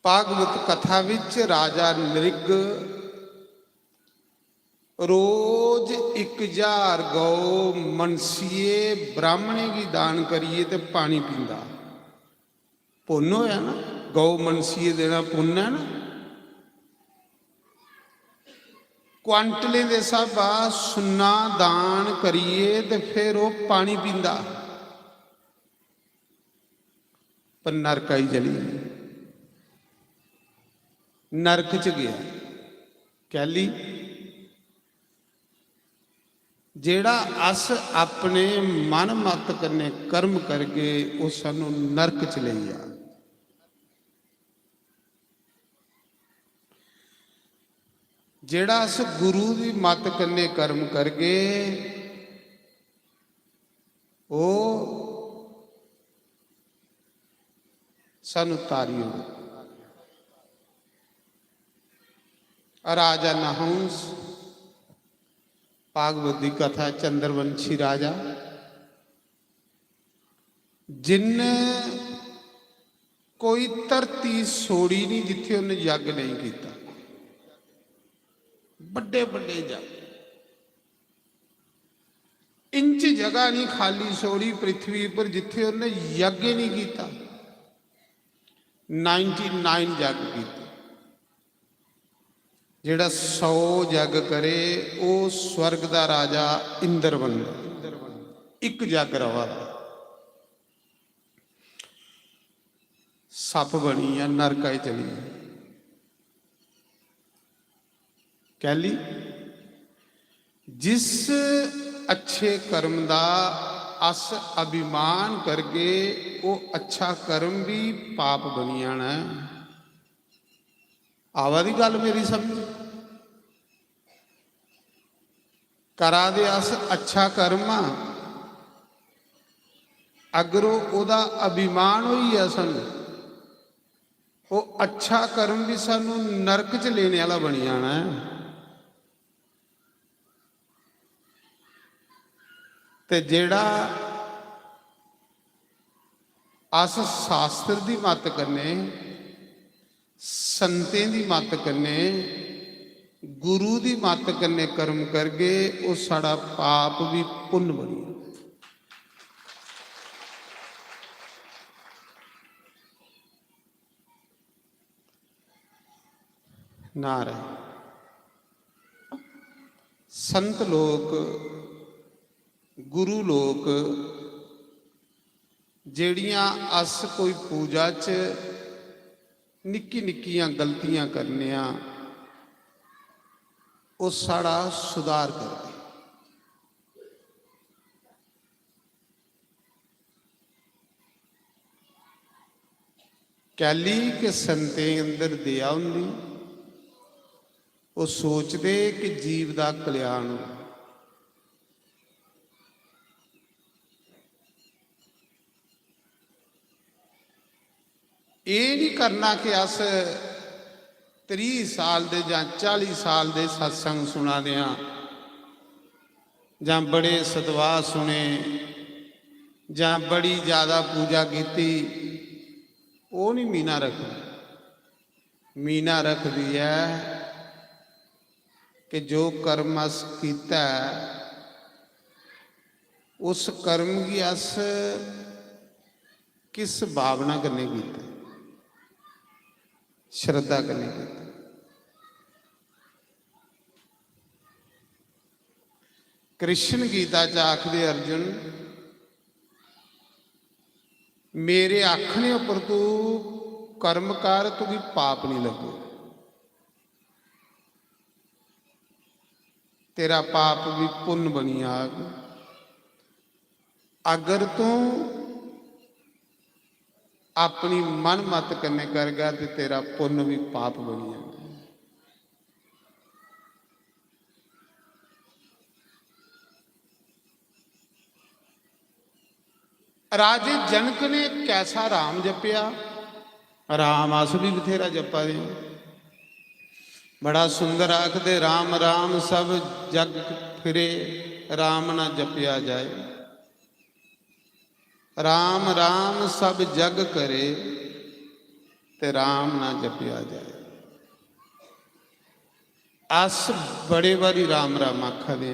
भागवत कथा विच राजा नृग रोज 1000 गौ मनसीए ब्राह्मणे की दान करिए तो पानी पींदा। पुण्य होया ना, गौ मनसीए देना पुण्य है ना। क्वांटलें दे साहबा सुन्ना दान करिए तो फिर वो पानी पींदा। पर नरक आई चली, नरक च गया। कैली जेड़ा अस अपने मन मत कन्ने कर्म करके वो सानू नरक च ले जा। जेड़ा अस गुरु की मत कन्ने कर्म करके वो सानू तारी हो। राजा नहुंस भागवत की कथा चंद्रवंशी राजा जिन्ने कोई धरती सोड़ी नहीं जिथे उन्हें यज्ञ नहीं किया। बड़े बड़े यज्ञ, इंच जगह नहीं खाली सोड़ी पृथ्वी पर जिथे उन्हें यज्ञ नहीं किया। 99 यज्ञ किए। जेड़ा 100 यज्ञ करे वो स्वर्ग का राजा इंद्र बनता। एक यज्ञ रवा सप बनी या नरकाई चली। कैली जिस अच्छे कर्म का अस अभिमान करके वो अच्छा कर्म भी पाप बनी जाना है। आवा दी गल मेरी समझ। करा दे अस अच्छा कर्म अगर ओदा अभिमान होई है सानू वो अच्छा कर्म भी सानू नरक च लेने वाला बनी जाना है। ते जेड़ा अस शास्त्र की मत करने संतें की मत करने गुरु की मत करने कर्म करके वो साड़ा पाप भी पुण्य बनी। नारायण। संत लोग गुरु लोग जेड़ियां अस कोई पूजा च निक्की निक्कियां गलतियां करने वो साड़ा सुधार करते। कैली के संतें अंदर दया होंदी वो सोचते कि जीव का कल्याण हो। ਇਹ ਨਹੀਂ ਕਰਨਾ ਕਿ ਅਸ 30 ਸਾਲ ਦੇ ਜਾਂ 40 ਸਾਲ ਦੇ ਸਤਸੰਗ ਸੁਣਾ ਦਿਆਂ ਜਾਂ ਬੜੇ ਸਤਵਾਹ ਸੁਣੇ ਜਾਂ ਬੜੀ ਜ਼ਿਆਦਾ ਪੂਜਾ ਕੀਤੀ, ਉਹ ਨਹੀਂ ਮੀਨਾ ਰੱਖਦੀ। ਮੀਨਾ ਰੱਖਦੀ ਹੈ ਕਿ ਜੋ ਕਰਮ ਅਸ ਕੀਤਾ ਉਸ ਕਰਮ ਕੀ ਅਸ किस भावना करने कीता, श्रद्धा करने कीता। कृष्ण गीता च आखदे अर्जुन, मेरे आखने पर तू कर्म कर, तू भी पाप नहीं लगो, तेरा पाप भी पुण्य बनी आग। अगर तू अपनी मन मत करने कर गया तो तेरा पुण्य भी पाप बनी जाएगा। राजे जनक ने कैसा राम जपिया, राम अस भी बथेरा जपा दे, बड़ा सुंदर आखदे राम राम सब जग फिरे, राम ना जपिया जाए। राम राम सब जग करे, ते राम ना जपिया जाए। अस बड़े बारी राम राम आखा दे,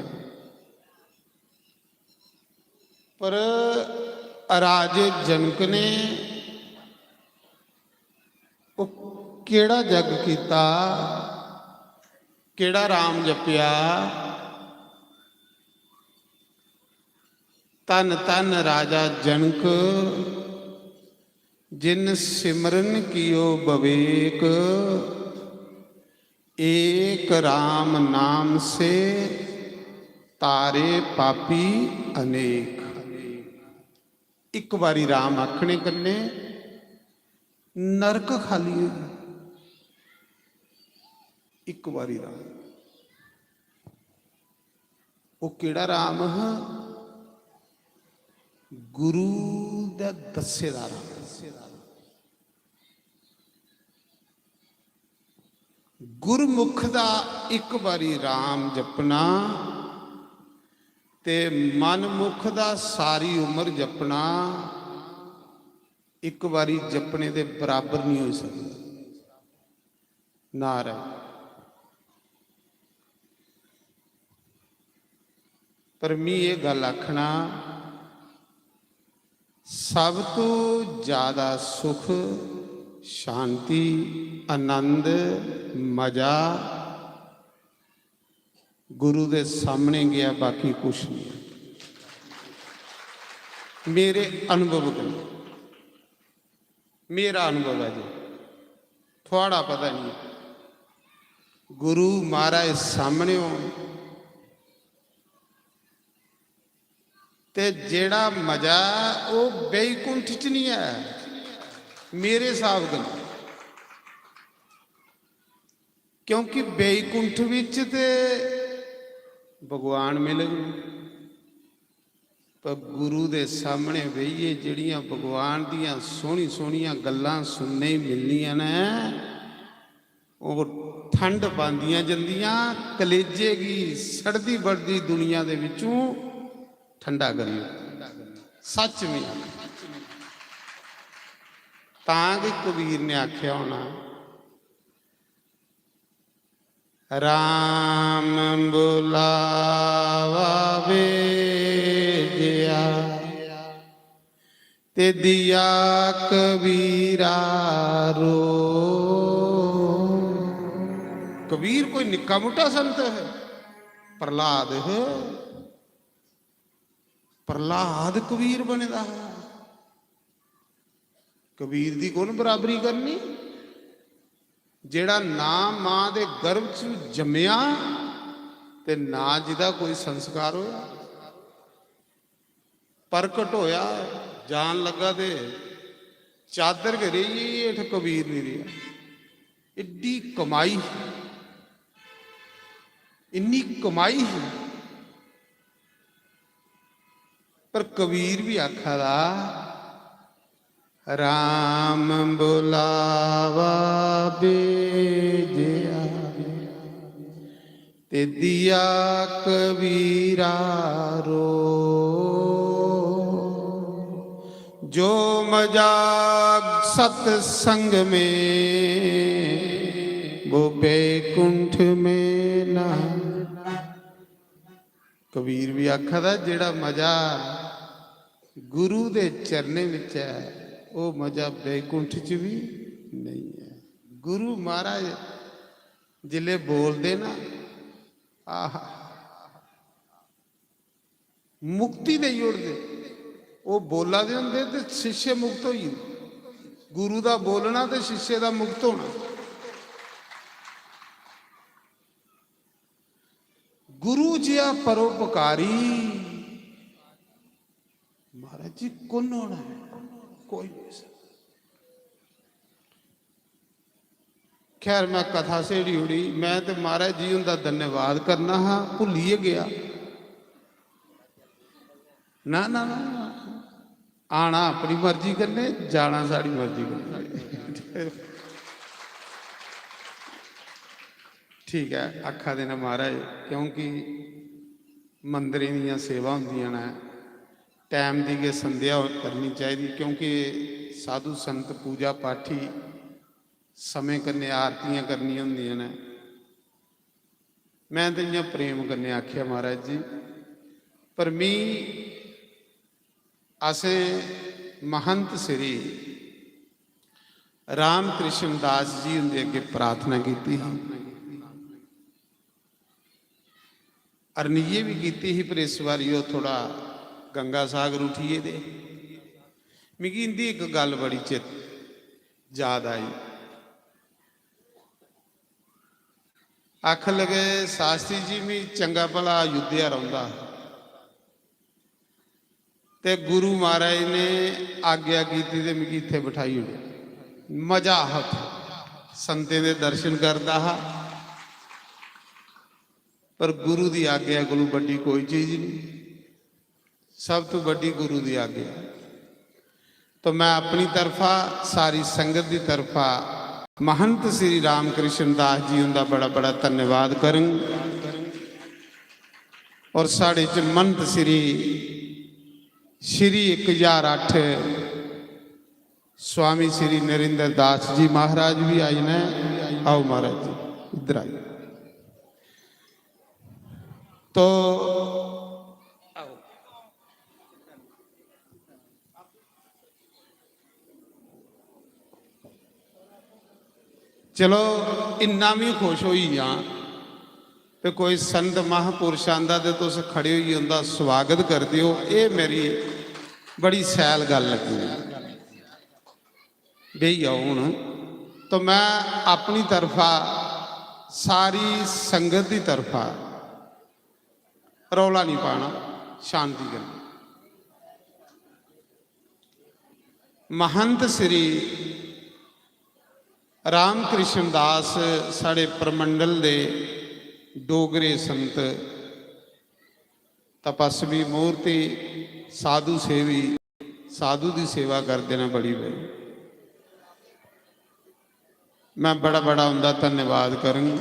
पर राजे जनक ने वो केड़ा जग कीता, केड़ा राम जपिया। तन तन राजा जनक, जिन सिमरन कियो बवेक, एक राम नाम से तारे पापी अनेक। एक बारी राम आखने कन्ने नरक खाली हो, एक बारी राम। वो केड़ा राम है? गुरु दा दस्सेदार। गुरमुख दा एक बारी राम जपना ते मनमुख दा सारी उम्र जपना एक बारी जपने दे बराबर नहीं हो सकता। नारायण। पर मैं ये गल आखना, सब तो ज़्यादा सुख, शांति, आनंद, मजा गुरु दे सामने गया, बाकी कुछ नहीं। मेरे अनुभव को, मेरा अनुभव है जी, थोड़ा पता नहीं। गुरु महाराज सामने हो ते जेड़ा मजा वो बैकुंठ च नहीं है मेरे हिसाब नाल, क्योंकि बैकुंठ विच ते भगवान मिले, पर गुरु दे सामने बहिए जिहड़ियां भगवान दियां सोहनी सोहनियां गल्लां सुनने ही मिलनियां ने, वो ठंड पांदियां जंदियां, कलेजे की सड़दी बढ़दी दुनिया दे विचों ठंडा करियो। सच में तां कबीर ने आख्या होना, राम बुलावा भेजिया ते दिया कबीरा रो। कबीर कोई निक्का मोटा संत है? प्रहलाद है, प्रहलाद कबीर बनेदा है। कबीर दी कौन बराबरी करनी? जेड़ा ना मां दे गर्भ च जम्मिया ते ना जिदा कोई संस्कार होया, प्रकट होया, जान लगा दे चादर के रही हेठ कबीर नहीं रहा। इड्डी कमाई, इन्नी कमाई है, पर कबीर भी आखा दा, राम बुलावा बेजिया ते दिया कबीरा रो। जो मजा सत्संग में वो बैकुंठ में ना। कबीर भी आखदा जेड़ा मजा गुरु दे चरने विच है वो मजा बैकुंठ च भी नहीं है। गुरु महाराज जिले बोलते ना आह मुक्ति नहीं उड़ते वो बोला दे होंदे ते शिष्य मुक्त होई। गुरु दा बोलना ते शिष्य दा मुक्त होना। गुरु जिया परोपकारी महाराज जी कौन होना है? कोई नहीं। खैर मैं कथा सेड़ी उड़ी मैं तो महाराज जी उनका धन्यवाद करना हाँ भुल ही गया। ना ना ना आना अपनी मर्जी करने जाना साड़ी मर्जी करने। ठीक है आखा देना महाराज क्योंकि मंदिर दी सेवा होंदियां ने टाइम दी के संध्या करनी चाहिए क्योंकि साधु संत पूजा पाठी समय कन्ने आरतियां करनी होंदियां ने। मैं तो इयां प्रेम करने आख्या महाराज जी पर मी असे महंत श्री राम कृष्ण दास जी उनके अगे प्रार्थना की अरनीए भी की पर इस बार वो थोड़ा गंगा सागर उठिए दे। मिगी इनकी एक गल बड़ी चित याद आई। आख लगे शास्त्री जी भी चंगा भला अयोध्या रहा ते गुरु महाराज ने आग्ञा की ते मिगी इत्थे बिठाई उड़े मजा हथ संतें दे दर्शन करता हा पर गुरु की आग्ञा कोलों बड़ी कोई चीज नहीं। सब तो बड़ी गुरु की आग्ञा। तो मैं अपनी तरफा सारी संगत की तरफा महंत श्री राम कृष्ण दास जी उनका बड़ा बड़ा धन्यवाद करूँ और साढ़े च महंत श्री 1008 स्वामी श्री नरेंद्र दास जी महाराज भी आए ने। आओ महाराज जी इधर आइए। तो चलो इन्ना भी खुश होई हाँ तो कोई संत महापुरुष आंदा तो तुस खड़े होइए उनका स्वागत कर दियो। ये मेरी बड़ी सैल गल लगी बी आओ हूँ। तो मैं अपनी तरफा सारी संगत की तरफा रौला नहीं पाना शांति करनी। महंत श्री राम कृष्ण दास साढ़े परमंडल दे डोगरे संत तपस्वी मूर्ति साधु सेवी साधु की सेवा करते हैं बड़ी बड़ी। मैं बड़ा बड़ा उनका धन्यवाद करूँगा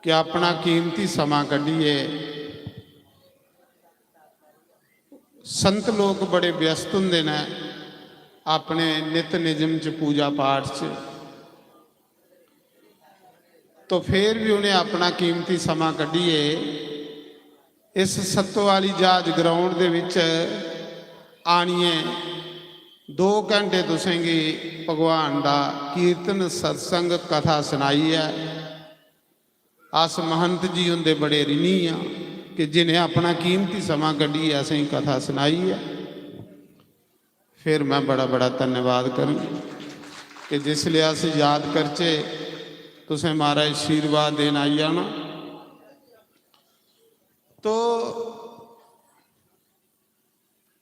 कि अपना कीमती समा कढ़िए। संत लोग बड़े व्यस्त होंगे ने अपने नित निजम च पूजा पाठ च तो फिर भी उन्हें अपना कीमती समा कढ़िए इस सत्तो वाली जहाज ग्राउंड दे विच आनिए 2 घंटे तुसेंगी भगवान का कीर्तन सत्संग कथा सुनाई है। अस महंत जी उनके बड़े ऋणी हाँ कि जिन्हें अपना कीमती समा कढ़ी असें कथा सुनाई है। फिर मैं बड़ा बड़ा धन्यवाद करूँ कि जिसलिए अस याद करचे तुसें महाराज आशीर्वाद देन आई जाना। तो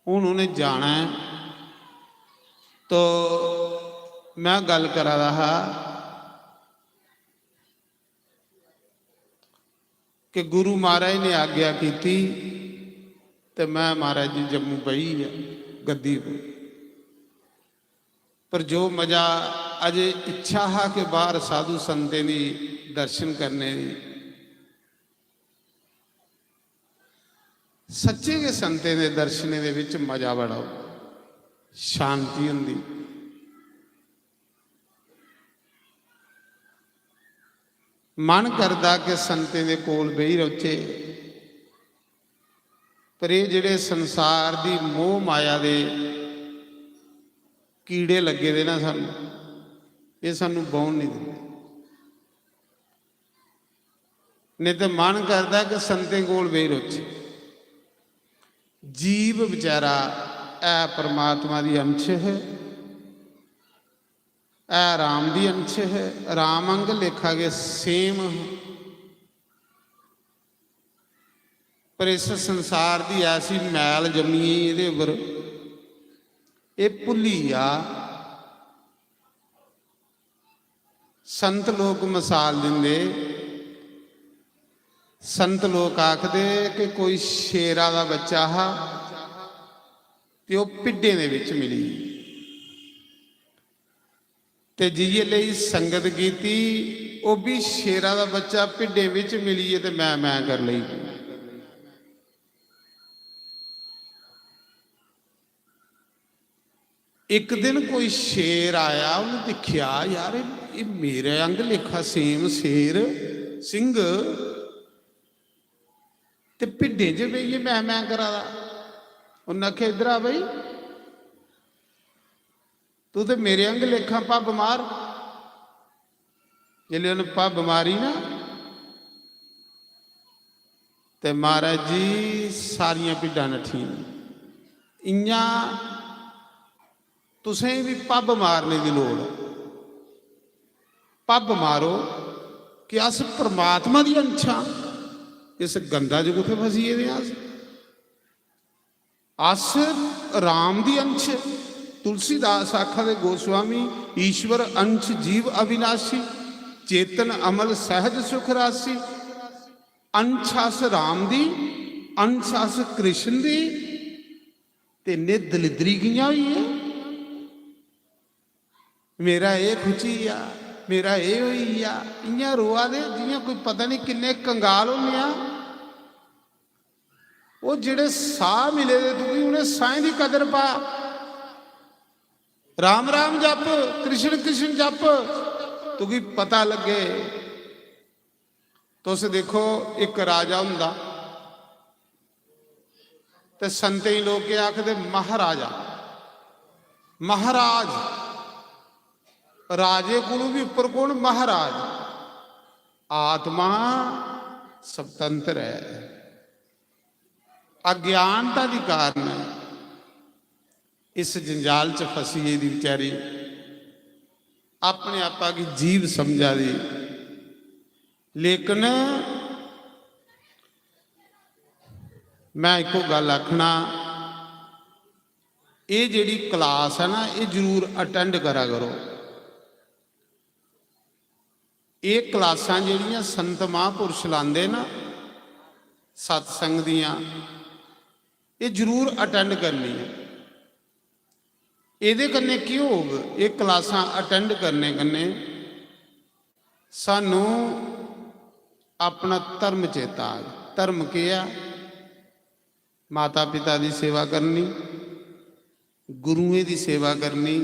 हुण उन्हें जाना है तो मैं गल करा रहा कि गुरु महाराज ने आज्ञा की ਤੇ ਮੈਂ ਮਹਾਰਾਜ ਜੀ ਜੰਮੂ ਪਈ ਆ ਗੱਦੀ पर जो मजा अजे इच्छा है कि बाहर साधु संतें दी दर्शन करने दी सच्चे के संतें दे दर्शने दे विच मजा बड़ा शांति हुंदी मन करदा कि संतें दे कोल बही रहे पर ये जिहड़े संसार दी मोह माया दे कीड़े लगे दे ना सानू ये सानू बाउण नहीं दिंदे नहीं तो मन करता कि संतें कोल बही रोचे जीव बेचारा ऐ परमात्मा दी अंश है ऐ राम दी अंश है राम अंग लेखा के सेम पर इस संसार दी ऐसी मैल जमी ये उपर ये भुली आ संत लोग मिसाल देंदे संत लोग आखदे कि कोई शेरा दा बच्चा हा ते वो पिड्डे दे विच मिली ते जिये लई संगत कीती वो भी शेरा दा बच्चा पिड्डे विच मिली है ते मैं कर लई एक दिन कोई शेर आया उन्हें देखिया यार ये मेरे अंग लेखा सेम शेर सिंह ते भिड्डे च बई मैं करा दा उन्हें आख्या इधर आ बई तू तो मेरे अंग लेखा पग मार जिले उन्हें पग मारी ना ते महाराज जी सारिया भिड्डां नठियां इयां तुसें भी पब मारने की लोड़ पब मारो कि अस परमात्मा दी अंशां इस गंदा च कुत्थे फसीए दे अस राम दी अंश तुलसीदास आखा दे गोस्वामी ईश्वर अंश जीव अविनाशी चेतन अमल सहज सुख राशि अंश अस राम दी अंश अस कृष्ण दी ते नित दलिदरी कियां होई है मेरा ये खुची आ मेरा ये हुई आ इयां रोआ दे जियां कोई पता नहीं किन्ने कंगाल होने वो जिहड़े साह मिले दे तू उन्हें साह की कदर पा राम राम जप कृष्ण कृष्ण जप तुकी पता लगे तुस देखो एक राजा हुंदा ते संते लोग के आखदे महाराजा महाराज राजे कोलों भी उपर कौन महाराज आत्मा स्वतंत्र है अज्ञानता के कारण इस जंजाल च फसी है दी बेचारी अपने आपा की जीव समझा दी लेकिन मैं एको गल आखना ये जिहड़ी क्लास है ना ये जरूर अटेंड करा करो ये क्लासां जिहड़ियां संत महापुरुष लांदे ना सत्संग दियां ये जरूर अटेंड करनी है ये कन्ने की होग ये क्लासां अटेंड करने कन्ने सानू अपना धर्म चेता धर्म क्या माता पिता की सेवा करनी गुरुएं की सेवा करनी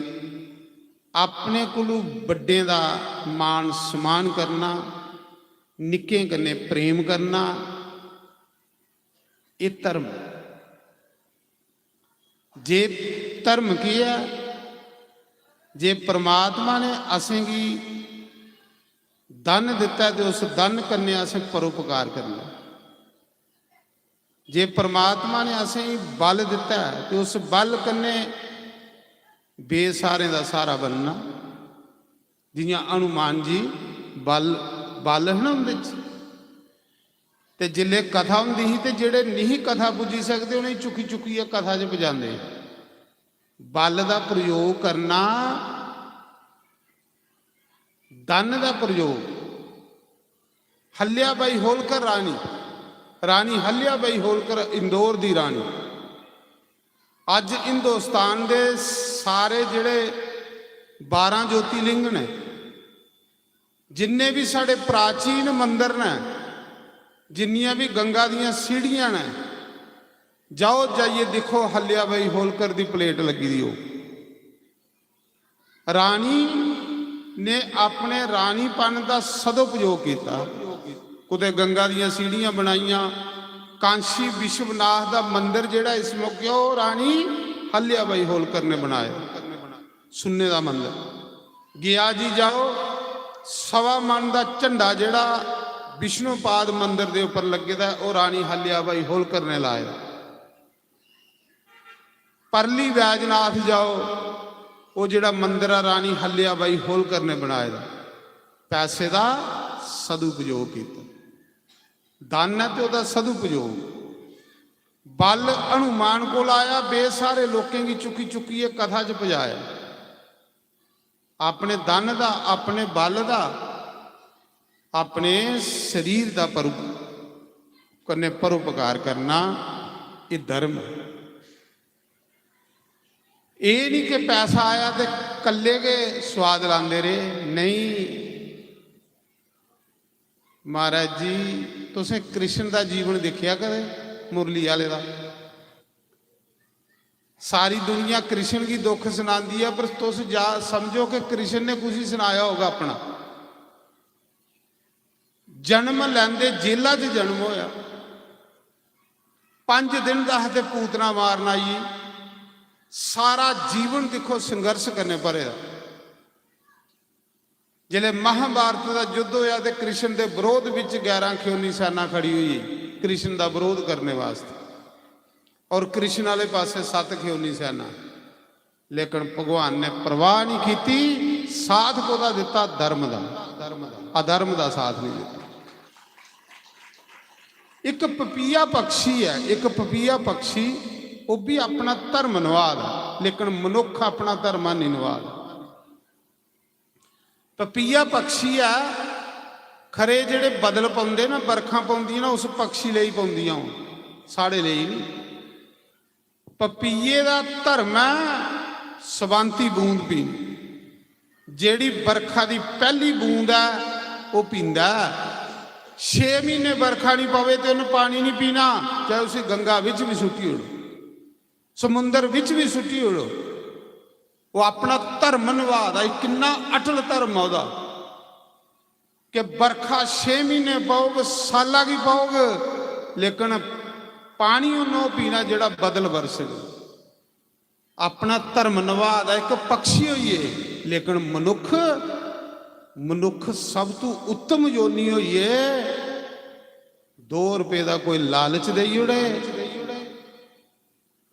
अपने कोलों बड़े का मान सम्मान करना निक्के कन्ने प्रेम करना ये धर्म जे धर्म की है जे परमात्मा ने असेंगी धन दिता है तो उस धन कन्ने असें परोपकार करना जे परमात्मा ने असें बल दिता है तो उस बल कन्ने बेसारे का सहारा बनना जियां हनुमान जी बल बल है ना उनके ते जिले कथा होंदी ही ते जेड़े नहीं कथा पुजी सकते उन्हें चुकी चुकी कथा च बजाते बल का प्रयोग करना धन का प्रयोग हल्या बाई होलकर रानी ਰਾਣੀ ਹੱਲਿਆ ਬਾਈ ਹੋਲਕਰ ਇੰਦੌਰ ਦੀ ਰਾਣੀ। ਅੱਜ ਹਿੰਦੁਸਤਾਨ ਦੇ ਸਾਰੇ ਜਿਹੜੇ 12 ਜੋਤੀਲਿੰਗ ਨੇ, ਜਿੰਨੇ ਵੀ ਸਾਡੇ ਪ੍ਰਾਚੀਨ ਮੰਦਰ ਨੇ, ਜਿੰਨੀਆਂ ਵੀ ਗੰਗਾ ਦੀਆਂ ਸੀੜੀਆਂ ਨੇ, ਜਾਓ ਜਾਈਏ ਦੇਖੋ ਹੱਲਿਆ ਬਾਈ ਹੋਲਕਰ ਦੀ ਪਲੇਟ ਲੱਗੀ ਦੀ। ਉਹ ਰਾਣੀ ਨੇ ਆਪਣੇ ਰਾਣੀਪਨ ਦਾ ਸਦਉਪਯੋਗ ਕੀਤਾ। ਕੁਦੇ ਗੰਗਾ ਦੀਆਂ ਸੀੜੀਆਂ ਬਣਾਈਆਂ। ਕਾਂਸ਼ੀ ਵਿਸ਼ਵਨਾਥ ਦਾ ਮੰਦਿਰ ਜਿਹੜਾ ਇਸ ਮੌਕੇ ਉਹ ਰਾਣੀ ਹੱਲਿਆ ਬਾਈ ਹੋਲਕਰ ਨੇ ਬਣਾਇਆ, ਸੁੰਨੇ ਦਾ ਮੰਦਿਰ। ਗਿਆ ਜੀ ਜਾਓ, 1.25 ਮਣ ਦਾ ਝੰਡਾ ਜਿਹੜਾ ਵਿਸ਼ਨੂਪਾਦ ਮੰਦਿਰ ਦੇ ਉੱਪਰ ਲੱਗੇਦਾ ਉਹ ਰਾਣੀ ਹੱਲਿਆ ਬਾਈ ਹੋਲਕਰ ਨੇ ਲਾਇਆ। ਪਰਲੀ ਵੈਜਨਾਥ ਜਾਓ, ਉਹ ਜਿਹੜਾ ਮੰਦਿਰ ਆ ਰਾਣੀ ਹੱਲਿਆ ਬਾਈ ਹੋਲਕਰ ਨੇ ਬਣਾਇਆ। ਪੈਸੇ ਦਾ ਸਦਉਪਯੋਗ ਕੀਤਾ, ਧਨ ਹੈ ਤੇ ਉਹਦਾ ਸਦਉਪਯੋਗ। ਬਲ ਹਨੂਮਾਨ ਕੋਲ ਆਇਆ, ਬੇਸਾਰੇ ਲੋਕਾਂ ਦੀ ਚੁੱਕੀ ਚੁੱਕੀ ਇਹ ਕਥਾ ਚ ਪਜਾਇਆ। ਆਪਣੇ ਧਨ ਦਾ, ਆਪਣੇ ਬਲ ਦਾ, ਆਪਣੇ ਸਰੀਰ ਦਾ ਪਰਉਪਕਾਰ ਕਰਨਾ ਇਹ ਧਰਮ ਹੈ। ਇਹ ਨਹੀਂ ਕਿ ਪੈਸਾ ਆਇਆ ਤੇ ਕੱਲੇ ਕੇ ਸਵਾਦ ਲਾਉਂਦੇ ਰਹੇ। ਨਹੀਂ ਮਹਾਰਾਜ ਜੀ, ਤੁਸੀਂ ਕ੍ਰਿਸ਼ਨ ਦਾ ਜੀਵਨ ਦੇਖਿਆ ਕਦੇ? ਮੁਰਲੀ ਵਾਲੇ ਦਾ। ਸਾਰੀ ਦੁਨੀਆ ਕ੍ਰਿਸ਼ਨ ਦੀ ਦੁੱਖ ਸੁਣਾਉਂਦੀ ਹੈ, ਪਰ ਤੁਸੀਂ ਜਾ ਸਮਝੋ ਕਿ ਕ੍ਰਿਸ਼ਨ ਨੇ ਕੁਝ ਹੀ ਸੁਣਾਇਆ ਹੋਗਾ ਆਪਣਾ। ਜਨਮ ਲੈਂਦੇ ਜੇਲਾਂ 'ਚ ਜਨਮ ਹੋਇਆ, 5 ਦਿਨ ਦਾ ਤੇ ਪੂਤਨਾ ਮਾਰਨ ਆਈ। ਸਾਰਾ ਜੀਵਨ ਦੇਖੋ ਸੰਘਰਸ਼ ਕਰਨੇ ਪੜੇ। ਜਿਹੜੇ ਮਹਾਭਾਰਤ ਦਾ ਯੁੱਧ ਹੋਇਆ ਤੇ ਕ੍ਰਿਸ਼ਨ ਦੇ ਵਿਰੋਧ ਵਿੱਚ 11 ਖਿਓਨੀ ਸੈਨਾ ਖੜੀ ਹੋਈ ਕ੍ਰਿਸ਼ਨ ਦਾ ਵਿਰੋਧ ਕਰਨੇ ਵਾਸਤੇ, ਔਰ ਕ੍ਰਿਸ਼ਨ ਵਾਲੇ ਪਾਸੇ 7 ਖਿਓਨੀ ਸੈਨਾ। ਲੇਕਿਨ ਭਗਵਾਨ ਨੇ ਪਰਵਾਹ ਨਹੀਂ ਕੀਤੀ, ਸਾਥ ਕੋਦਾ ਦਿੱਤਾ ਧਰਮ ਦਾ, ਅਧਰਮ ਦਾ ਸਾਥ ਨਹੀਂ ਦਿੱਤਾ। ਇੱਕ ਪਪੀਆ ਪਕਸ਼ੀ ਹੈ, ਇੱਕ ਪਪੀਆ ਪਕਸ਼ੀ, ਉਹ ਵੀ ਆਪਣਾ ਧਰਮ ਨਿਭਾਉਂਦਾ, ਲੇਕਿਨ ਮਨੁੱਖ ਆਪਣਾ ਧਰਮ ਨਹੀਂ ਨਿਭਾਉਂਦਾ। ਪਪੀਆ ਪਕਸ਼ੀ ਆ ਖਰੇ ਜਿਹੜੇ ਬਦਲ ਪਾਉਂਦੇ ਨਾ, ਬਰਖਾਂ ਪਾਉਂਦੀਆਂ ਨਾ, ਉਸ ਪਕਸ਼ੀ ਲਈ ਪਾਉਂਦੀਆਂ, ਸਾਡੇ ਲਈ ਨਹੀਂ। ਪਪੀਏ ਦਾ ਧਰਮ ਹੈ ਸਵੰਤੀ ਬੂੰਦ ਪੀਣੀ। ਜਿਹੜੀ ਬਰਖਾ ਦੀ ਪਹਿਲੀ ਬੂੰਦ ਹੈ ਉਹ ਪੀਂਦਾ। 6 ਮਹੀਨੇ ਬਰਖਾ ਨਹੀਂ ਪਵੇ ਤੇ ਉਹਨੂੰ ਪਾਣੀ ਨਹੀਂ ਪੀਣਾ, ਚਾਹੇ ਉਸੇ ਗੰਗਾ ਵਿੱਚ ਵੀ ਸੁੱਟੀ ਹੋੜੋ, ਸਮੁੰਦਰ ਵਿੱਚ ਵੀ ਸੁੱਟੀ ਹੋੜੋ। ਉਹ ਆਪਣਾ ਧਰਮ ਨਿਭਾਉਂਦਾ। ਕਿੰਨਾ ਅਟਲ ਧਰਮ ਆ ਉਹਦਾ ਕਿ ਬਰਖਾ 6 ਮਹੀਨੇ ਪਾਓਗੇ, ਸਾਲਾਂ ਕੀ ਪਾਓਗੇ, ਲੇਕਿਨ ਪਾਣੀ ਉਹਨੂੰ ਪੀਣਾ ਜਿਹੜਾ ਬਦਲ ਵਰਸੇ। ਆਪਣਾ ਧਰਮ ਨਿਭਾਉਂਦਾ ਇੱਕ ਪਕਸ਼ੀ ਹੋਈਏ। ਲੇਕਿਨ ਮਨੁੱਖ ਸਭ ਤੋਂ ਉੱਤਮ ਯੋਨੀ ਹੋਈਏ। 2 ਰੁਪਏ ਦਾ ਕੋਈ ਲਾਲਚ ਦੇਈ ਉੜੇ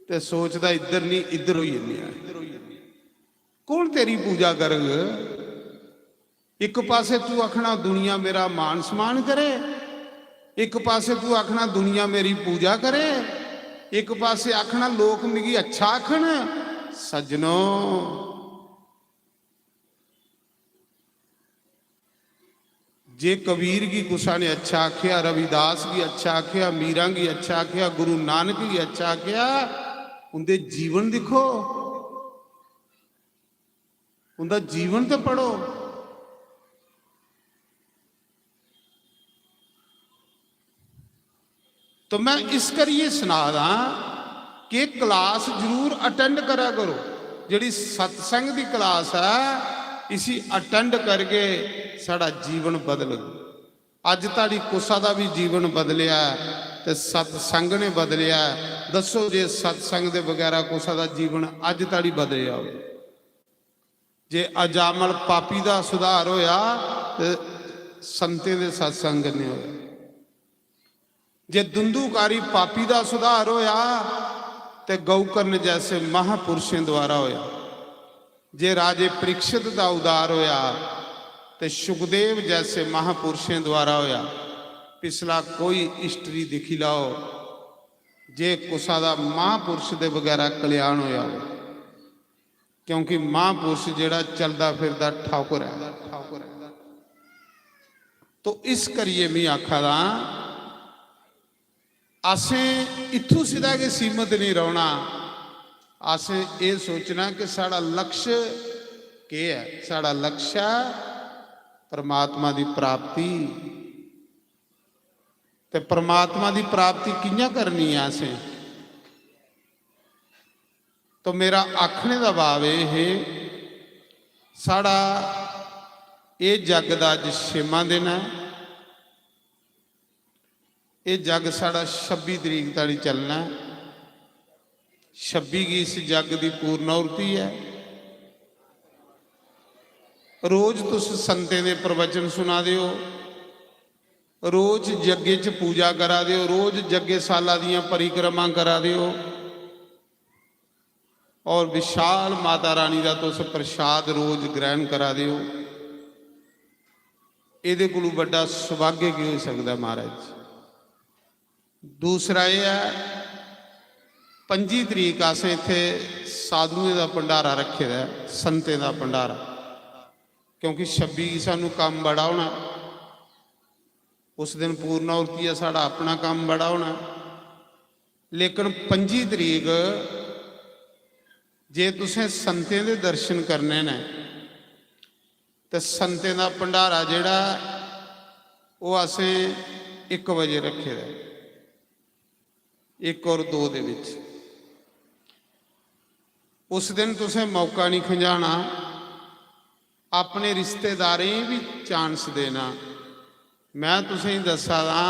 ਤੇ ਸੋਚਦਾ ਇੱਧਰ ਨਹੀਂ ਇੱਧਰ ਹੋਈ ਜਾਂਦੀ। ਕੌਣ ਤੇਰੀ ਪੂਜਾ ਕਰਗ? ਇੱਕ ਪਾਸੇ ਤੂੰ ਆਖਣਾ ਦੁਨੀਆ ਮੇਰਾ ਮਾਨ ਸਮਾਨ ਕਰੇ, ਇੱਕ ਪਾਸੇ ਤੂੰ ਆਖਣਾ ਦੁਨੀਆ ਮੇਰੀ ਪੂਜਾ ਕਰੇ, ਇੱਕ ਪਾਸੇ ਆਖਣਾ ਲੋਕ ਮਿਗੀ ਅੱਛਾ ਆਖਣ। ਸੱਜਣੋ, जे कबीर की गुस्सा ने अच्छा आख्या, रविदास की अच्छा आख्या, मीरा की अच्छा आख्या, गुरु नानक की अच्छा आख्या, उनके जीवन दिखो, उनका जीवन तो पढ़ो। तो मैं इस करिए सुना दा कि क्लास जरूर अटेंड करा करो। जिहड़ी सत्संग की क्लास है इसी अटेंड करके साड़ा जीवन बदल। अज ताड़ी कुसा का भी जीवन बदलिया ते सत्संग ने बदलिया। दसो जे सत्संग के बगैर कुसा का जीवन अज ताड़ी बदलिया हो। जे अजामल पापी का सुधार होया ते संते दे सत्संग ने होया। जे दुंदूकारी पापी का सुधार होया ते गौकर्ण जैसे महापुरुषों द्वारा होया। जे राजे परीक्षित का उदार होया ते सुखदेव जैसे महापुरुषों द्वारा होया। पिछला कोई हिस्टरी दिखी लाओ जे कुसा दा महापुरुष के बगैर कल्याण होया हो। क्योंकि महापुरुष जिहड़ा चलदा फिरदा ठाकुर है। तो इस करिए मैं आखा दा असें इत्थों सीधा के सीमित नहीं रहना, असें ये सोचना कि साड़ा लक्ष्य के है। साड़ा लक्ष्य परमात्मा की प्राप्ति। ते परमात्मा की प्राप्ति कियां करनी है असें? तो मेरा आखने का भाव ये, साड़ा ये जग का अज 6वां दिन है। ये जग साड़ा 26 तरीक तक चलना है। 26 की इस जग की पूर्णाहुति है। रोज तुस संतें दे प्रवचन सुना दिओ, रोज जग्गे च पूजा करा दिओ, रोज जग्गे साला दियां परिक्रमा करा दिओ और विशाल माता रानी का तुस प्रसाद रोज ग्रहण करा दिओ। इहदे कोलों वड्डा सुभाग्य की हो सकता महाराज। दूसरा यह है, 25 तरीक असें इत्थे साधुएं का भंडारा रखे है, संतें का भंडारा, क्योंकि 26 सानू काम बड़ा होना। उस दिन पूर्णाहुति है, साड़ा अपना काम बड़ा होना। लेकिन 25 तरीक जे तुसें संतें दे दर्शन करने ने तो संतें का भंडारा जिहड़ा वो असें 1 बजे रखे है, 1 और 2 दे विच। उस दिन तुसें मौका नहीं खंजाना, अपने रिश्तेदारें भी चांस देना। मैं तुसें दसा दा,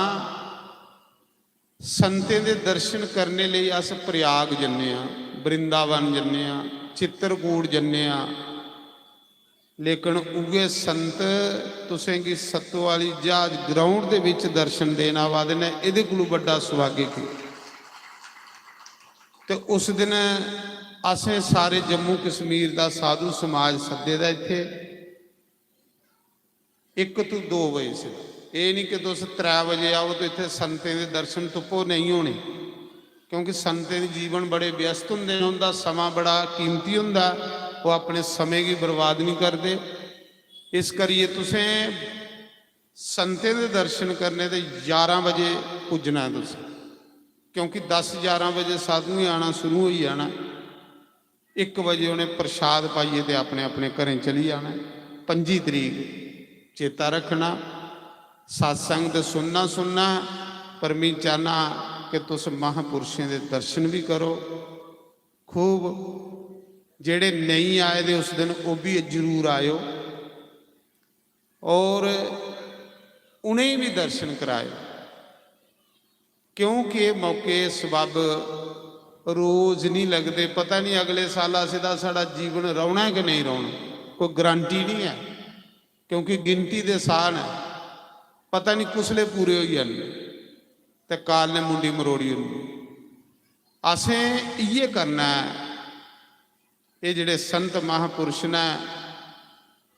संतें दे दर्शन करने लिए अस प्रयाग जन्ने आ, वृंदावन जन्ने आ, चित्रकूट जन्ने आ। लेकिन उगे संत तुसें की सत्तो वाली जहाज ग्राउंड दे विच दर्शन देना वादे ने, इहदे कोलों वड्डा सुभाग्य की। तो उस दिन असें सारे जम्मू कश्मीर का साधु समाज सद्दे दा इत्थे 1 तो 2 बजे से। ये नहीं कि तुस 3 बजे आओ तो इत्थे संतें दे दर्शन तुप्पो नहीं होने, क्योंकि संतें दे जीवन बड़े व्यस्त हुंदे ने, उनका समा बड़ा कीमती हुंदा, वो अपने समय की बर्बाद नहीं करते। इस करिए तुसें संतें दे दर्शन करने ते 11 बजे पुजना है तुसें, क्योंकि 10-11 बजे साधु आना शुरू हो जाना। 1 बजे उन्हें प्रसाद पाइए तो अपने अपने घरें चली जाना। 25 तरीक चेता रखना, सत्संग तो सुनना, पर मैं चाहना कि तुस महापुरुषों के दर्शन भी करो खूब। जेड़े नहीं आए दे उस दिन वो भी जरूर आयो और उन्हें भी दर्शन कराए, क्योंकि मौके सबब रोज नहीं लगते। पता नहीं अगले साल सीधा साड़ा जीवन रोना है कि नहीं रोना, कोई गारंटी नहीं है, क्योंकि गिनती दे साल है। पता नहीं कुसले पूरे हो जाने ते काल ने मुंडी मरोड़ी होनी। असें ये करना है, ये जिहड़े संत महापुरुष ने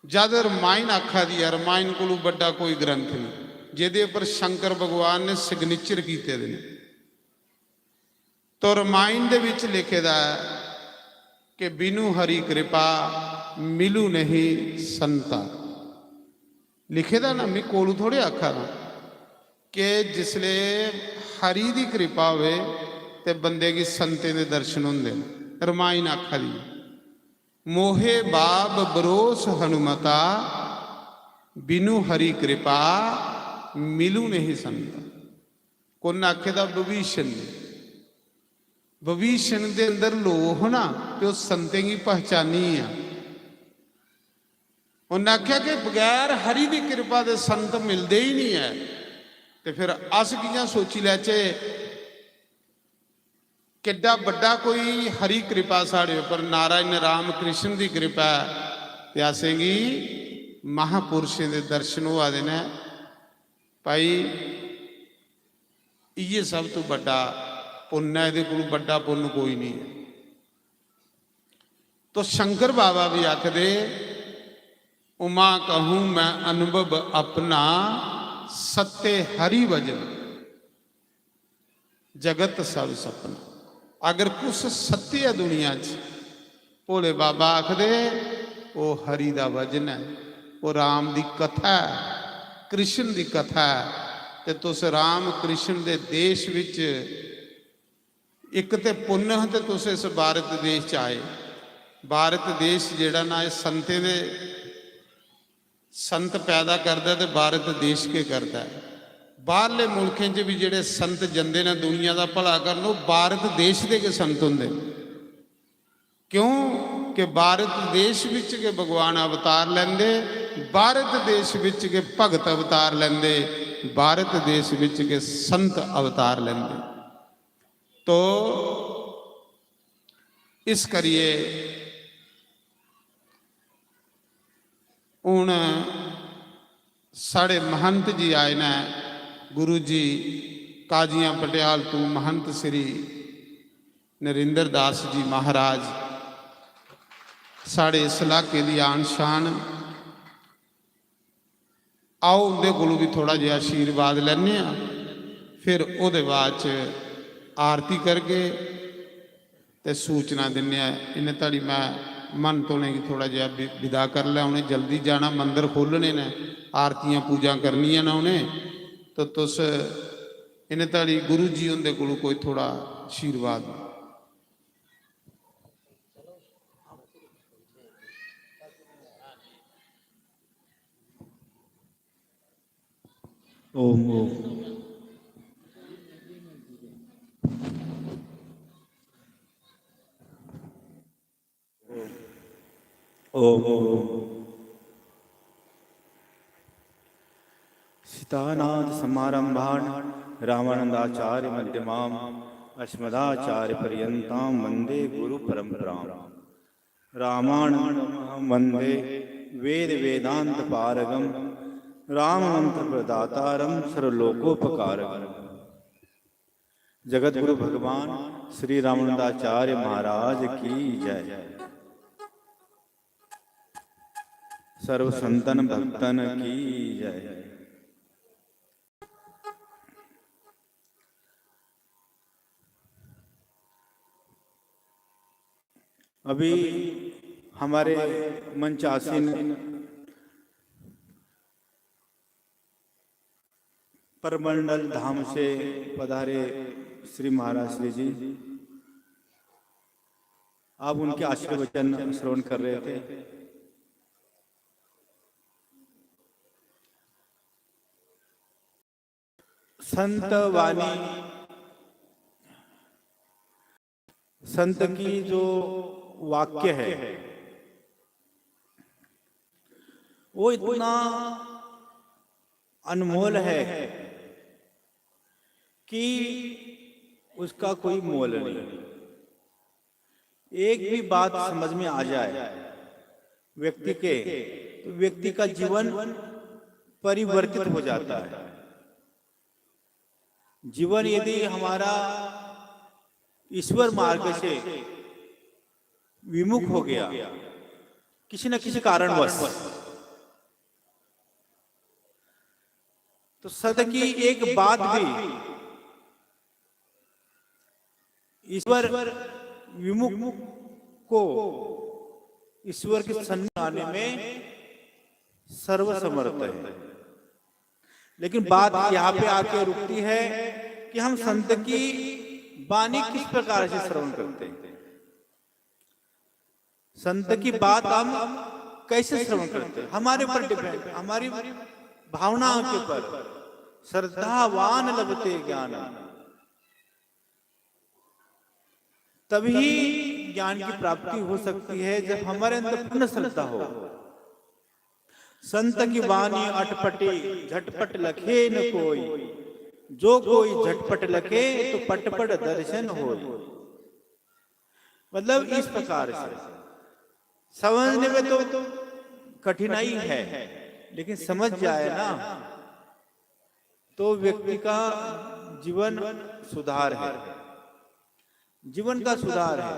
जद रमायण आखा दी है, रमायण कोलों बड़ा कोई ग्रंथ नहीं जिहदे पर शंकर भगवान ने सिग्नेचर कीते दे ने। तो रमायण दे विच लिखे दा कि बिनु हरि कृपा मिलू नहीं संता। लिखे दा ना, मैं कोलू थोड़े आखा ना, कि जिसले हरि दी कृपा होवे ते बंदे की संतें दे दर्शन होंदे। रमायण आखा दी मोहे बाब बरोस हनुमता बिनु हरि कृपा मिलू नहीं संता। कुन आखे दा विभीषण, विभीषण दे अंदर लोह ना तो संतें की पहचानी है। उन्हें आख्या कि बगैर हरि की कृपा दे संत मिलते ही नहीं है। तो फिर अस कियां सोची लैचे किड्डा बड़ा कोई हरि कृपा साढ़े उपर, नारायण राम कृष्ण की कृपा ते असेंगी महापुरुषों के दर्शन हुआ दे ने भाई। ये सब तो बड़ा पुण्य है, ये बड़ा पुण्य कोई नहीं है। तो शंकर बाबा भी आखदे उमा कहूँ मैं अनुभव अपना सत्य हरि भजन जगत सब सपना। अगर कुछ सत्य है दुनिया च, भोले बाबा आखदे वो हरि दा भजन है, वो राम दी कथा है, कृष्ण दी कथा है, ਤੇ ਤੁਸ ਰਾਮ ਕ੍ਰਿਸ਼ਨ ਦੇ ਦੇਸ਼ ਵਿੱਚ ਇੱਕ ਤੇ ਪੁੰਨ ਤੇ ਤੁਸ ਇਸ ਭਾਰਤ ਦੇਸ਼ ਚ ਆਏ। ਭਾਰਤ ਦੇਸ਼ ਜਿਹੜਾ ਨਾ ਇਹ ਸੰਤੇ ਦੇ ਸੰਤ ਪੈਦਾ ਕਰਦਾ ਤੇ ਭਾਰਤ ਦੇਸ਼ ਕੇ ਕਰਦਾ ਹੈ। ਬਾਹਰਲੇ ਮੁਲਕਾਂ 'ਚ ਵੀ ਜਿਹੜੇ ਸੰਤ ਜਾਂਦੇ ਨੇ ਦੁਨੀਆ ਦਾ ਭਲਾ ਕਰਨ, ਉਹ ਭਾਰਤ ਦੇਸ਼ ਦੇ ਕੇ ਸੰਤ ਹੁੰਦੇ। ਕਿਉਂ ਕਿ ਭਾਰਤ ਦੇਸ਼ ਵਿੱਚ ਕੇ ਭਗਵਾਨ ਅਵਤਾਰ ਲੈਂਦੇ, ਭਾਰਤ ਦੇਸ਼ ਵਿੱਚ ਕੇ ਭਗਤ ਅਵਤਾਰ ਲੈਂਦੇ, ਭਾਰਤ ਦੇਸ਼ ਵਿੱਚ ਕੇ ਸੰਤ ਅਵਤਾਰ ਲੈਂਦੇ। तो इस करिए हुण साढ़े महंत जी आए ने, गुरु जी काजियां पटियाल तो महंत श्री नरिंदर दास जी महाराज साढ़े इस इलाके की आन शान। आओ उनके कोलों भी थोड़ा जिहा आशीर्वाद लैने आ, फिर उहदे बाद आरती करके ते सूचना दिने। इन्हें ताड़ी मैं मन तो नहीं थोड़ा जिहा विदा कर लिया, उन्हें जल्दी जाना, मंदिर खोलने ने, आरतियां पूजा करनियां ने उन्हें। तो तुस इन्हें ताड़ी गुरु जी उनके कोलों कोई थोड़ा आशीर्वाद। ओम ओम ओम ओम सीतानाथ समारंभान रामानंदाचार्य मध्यमाम अस्मदाचार्य पर्यंतां वंदे गुरु परंपरां। रामानंदं वंदे वेद वेदांत पारगम राम मंत्र प्रदातारम सर्वलोकोपकारकम। जगत गुरु भगवान श्री रामानंदाचार्य महाराज की जय। सर्व संतन भक्तन की जय। अभी हमारे मंचासीन परमंडल धाम से पधारे श्री महाराज श्री जी, आप उनके आशीर्वचन श्रवण कर रहे थे। संत वाणी, संत की जो वाक्य है वो इतना अनमोल है कि उसका कोई मोल नहीं। एक भी बात समझ में आ जाए व्यक्ति के, तो व्यक्ति का जीवन परिवर्तित हो जाता है। जीवन यदि हमारा ईश्वर मार्ग से विमुख हो गया किसी न किसी कारणवश, तो सत्य की एक बात भी ईश्वर विमुख को ईश्वर के सन्निधान आने में सर्वसमर्थ है। लेकिन बात यहाँ पे आके रुकती है कि हम संत की वाणी किस प्रकार से श्रवण करते हैं, संत की बात हम कैसे श्रवण करते हैं, हमारे ऊपर डिपेंड, हमारी भावनाओं के ऊपर। श्रद्धावान लभते ज्ञान, तभी ज्ञान की प्राप्ति हो सकती है जब हमारे अंदर पूर्ण श्रद्धा हो। संत की वाणी अटपटी झटपट लखे न कोई, जो कोई झटपट लखे तो पटपट दर्शन हो। मतलब इस प्रकार से समझने में तो कठिनाई है, लेकिन समझ जाए ना तो व्यक्ति का जीवन सुधार है, जीवन का सुधार है।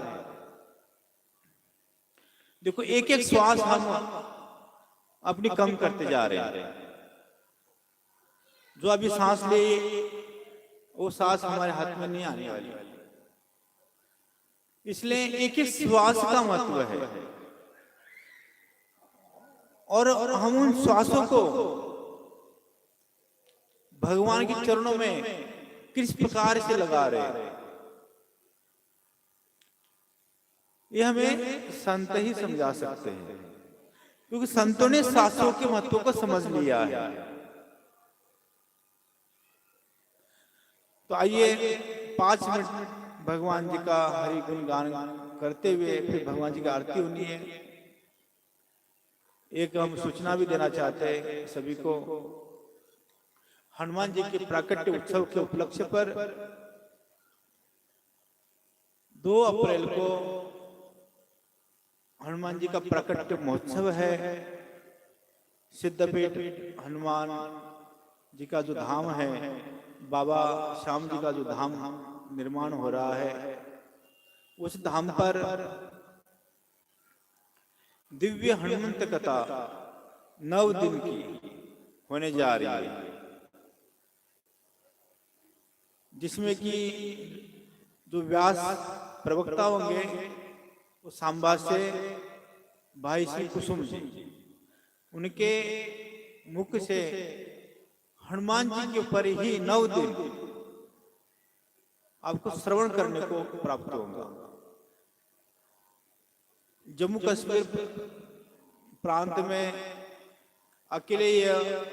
देखो एक एक श्वास हम अपनी कम करते जा रहे हैं। जो अभी सांस ले वो सांस हमारे हाथ में नहीं आने वाली, इसलिए एक एक श्वास का महत्व है। और हम उन श्वासों को भगवान के चरणों में किस प्रकार से लगा रहे, ये हमें संत ही समझा सकते हैं, क्योंकि संतों ने शास्त्रों के महत्व को समझ लिया है। तो आइए 5 मिनट भगवान जी का हरि गुण गान करते हुए फिर भगवान जी की आरती होनी है। एक हम सूचना भी देना चाहते हैं सभी को, हनुमान जी के प्राकट्य उत्सव के उपलक्ष्य पर 2 अप्रैल को हनुमान जी का प्राकट्य महोत्सव है। सिद्धपीठ हनुमान जी का जो धाम है, बाबा श्याम जी का जो धाम निर्माण हो रहा है, उस धाम पर दिव्य हनुमंत कथा 9 दिन की होने जा रही है, जिसमें कि जो व्यास प्रवक्ता होंगे वो सांबा से भाई श्री कुसुम जी, उनके मुख से हनुमान जी के ऊपर ही 9 दिन आपको श्रवण करने को प्राप्त होगा। जम्मू कश्मीर प्रांत में अकेले यह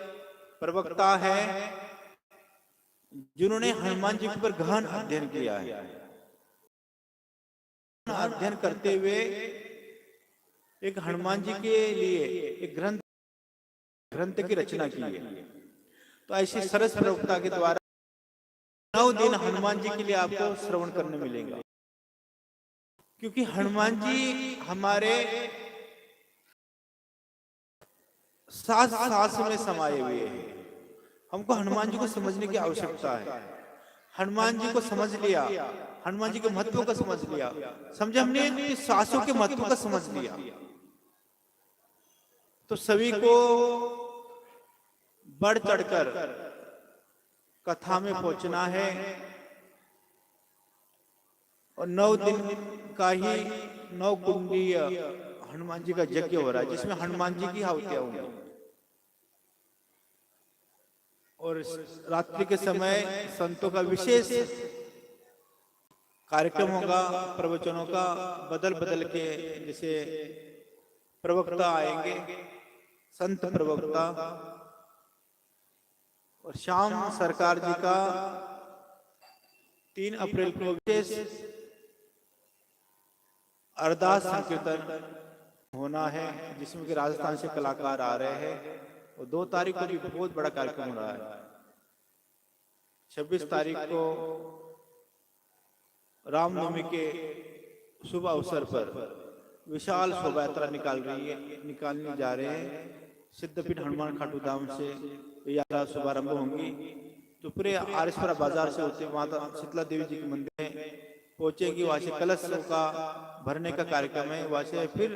प्रवक्ता है जिन्होंने हनुमान जी के ऊपर गहन अध्ययन किया है। अध्ययन करते हुए एक हनुमान जी के लिए एक ग्रंथ की रचना की है। तो ऐसे सरस प्रवक्ता के द्वारा 9 दिन हनुमान जी के लिए आपको श्रवण करने मिलेगा, क्योंकि हनुमान जी हमारे सांस में समाये हुए हैं। हमको हनुमान जी को समझने की आवश्यकता है। हनुमान जी को समझ लिया, हनुमान जी के महत्व को समझ लिया, समझे हमने सांसों के महत्व को समझ लिया, तो सभी को बढ़ चढ़कर कथा में पहुंचना है। और 9 दिन का ही 9 कुंडीय हनुमान जी का यज्ञ हो रहा है, जिसमें हनुमान जी की आहुतियां होंगी। और रात्रि के समय संतों का विशेष कार्यक्रम होगा, प्रवचनों का बदल बदल के, जैसे प्रवक्ता आएंगे, संत प्रवक्ता, और श्याम सरकार जी का 3 अप्रैल को विशेष अरदास संकीर्तन होना है, जिसमें कि राजस्थान से कलाकार आ रहे हैं। और 2 तारीख को भी बहुत बड़ा कार्यक्रम हो रहा है। 26 तारीख को रामनवमी के शुभ अवसर पर विशाल शोभा यात्रा निकालने जा रहे हैं। सिद्धपीठ हनुमान खाटू धाम से यात्रा शुभारंभ होंगी, जो पूरे आरएसपुरा बाजार से होते माता शीतला देवी जी के मंदिर में पहुंचेगी। वहां से कलश का भरने का कार्यक्रम है, वहां से फिर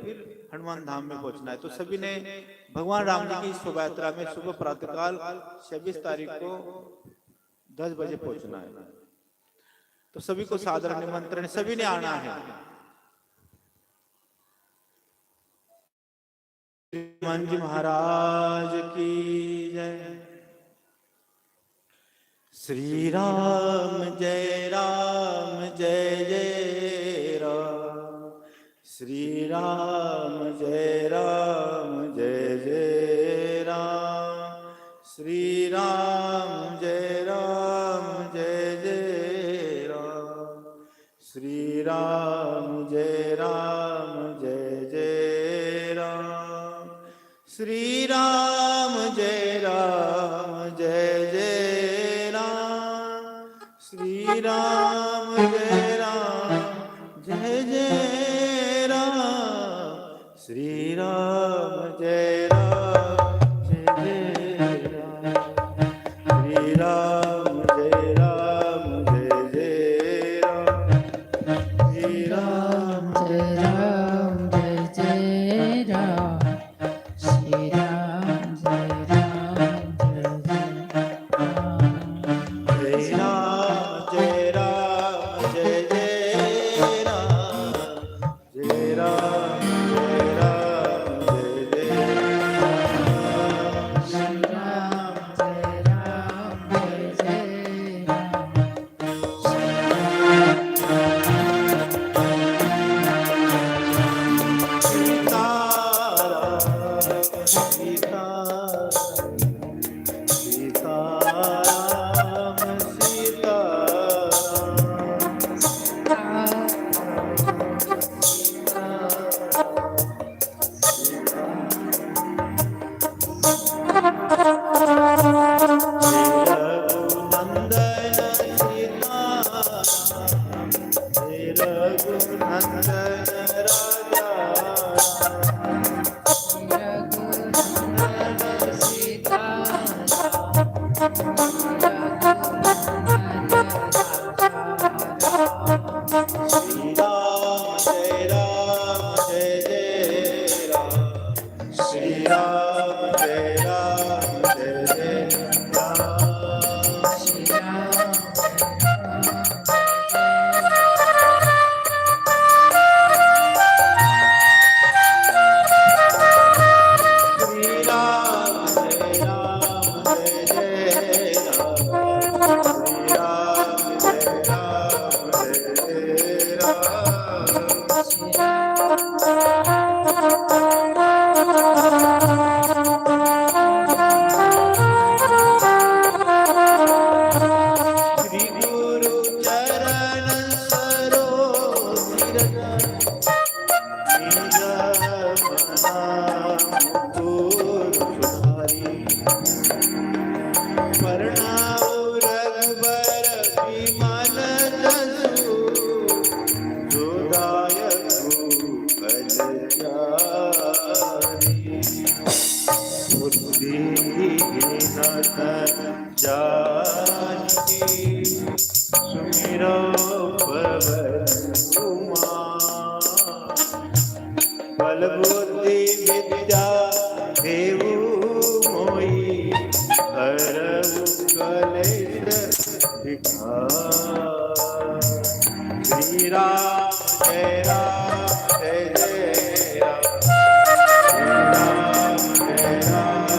हनुमान धाम में पहुंचना है। तो सभी ने भगवान राम जी की शोभा यात्रा में सुबह प्रातःकाल 26 तारीख को 10 बजे पहुंचना है। तो सभी को सादर निमंत्रण, सभी ने आना है। हनुमान जी महाराज की जय। श्री राम जय जय राम, श्री राम जय जय राम, श्री राम जय जय राम, श्री राम जय जय राम, श्री राम जय जय राम, श्री राम जय जय राम, श्री राम जय जय राम, श्री राम जय जय राम, श्री राम जय जय राम, श्री राम जय राम जय नंदन राजा रघुनंदन सीता श्री राम जय राम जय जय राम श्री राम जय राम जय जय राम श्री राम जय राम जय जय राम श्री राम जय राम जय जय राम श्री गुरु चरण सरोज निज मना मुकुर सुधारी प्रणाम रघुबर विमल जसु जो दायक फल चारि बुद्धिहीन जानकी सुमिरो पवन कुमार बल बुद्धि विद्या देवु मोई हरऊ कलेश विकार श्री राम जय राम जय जय राम श्री राम जय राम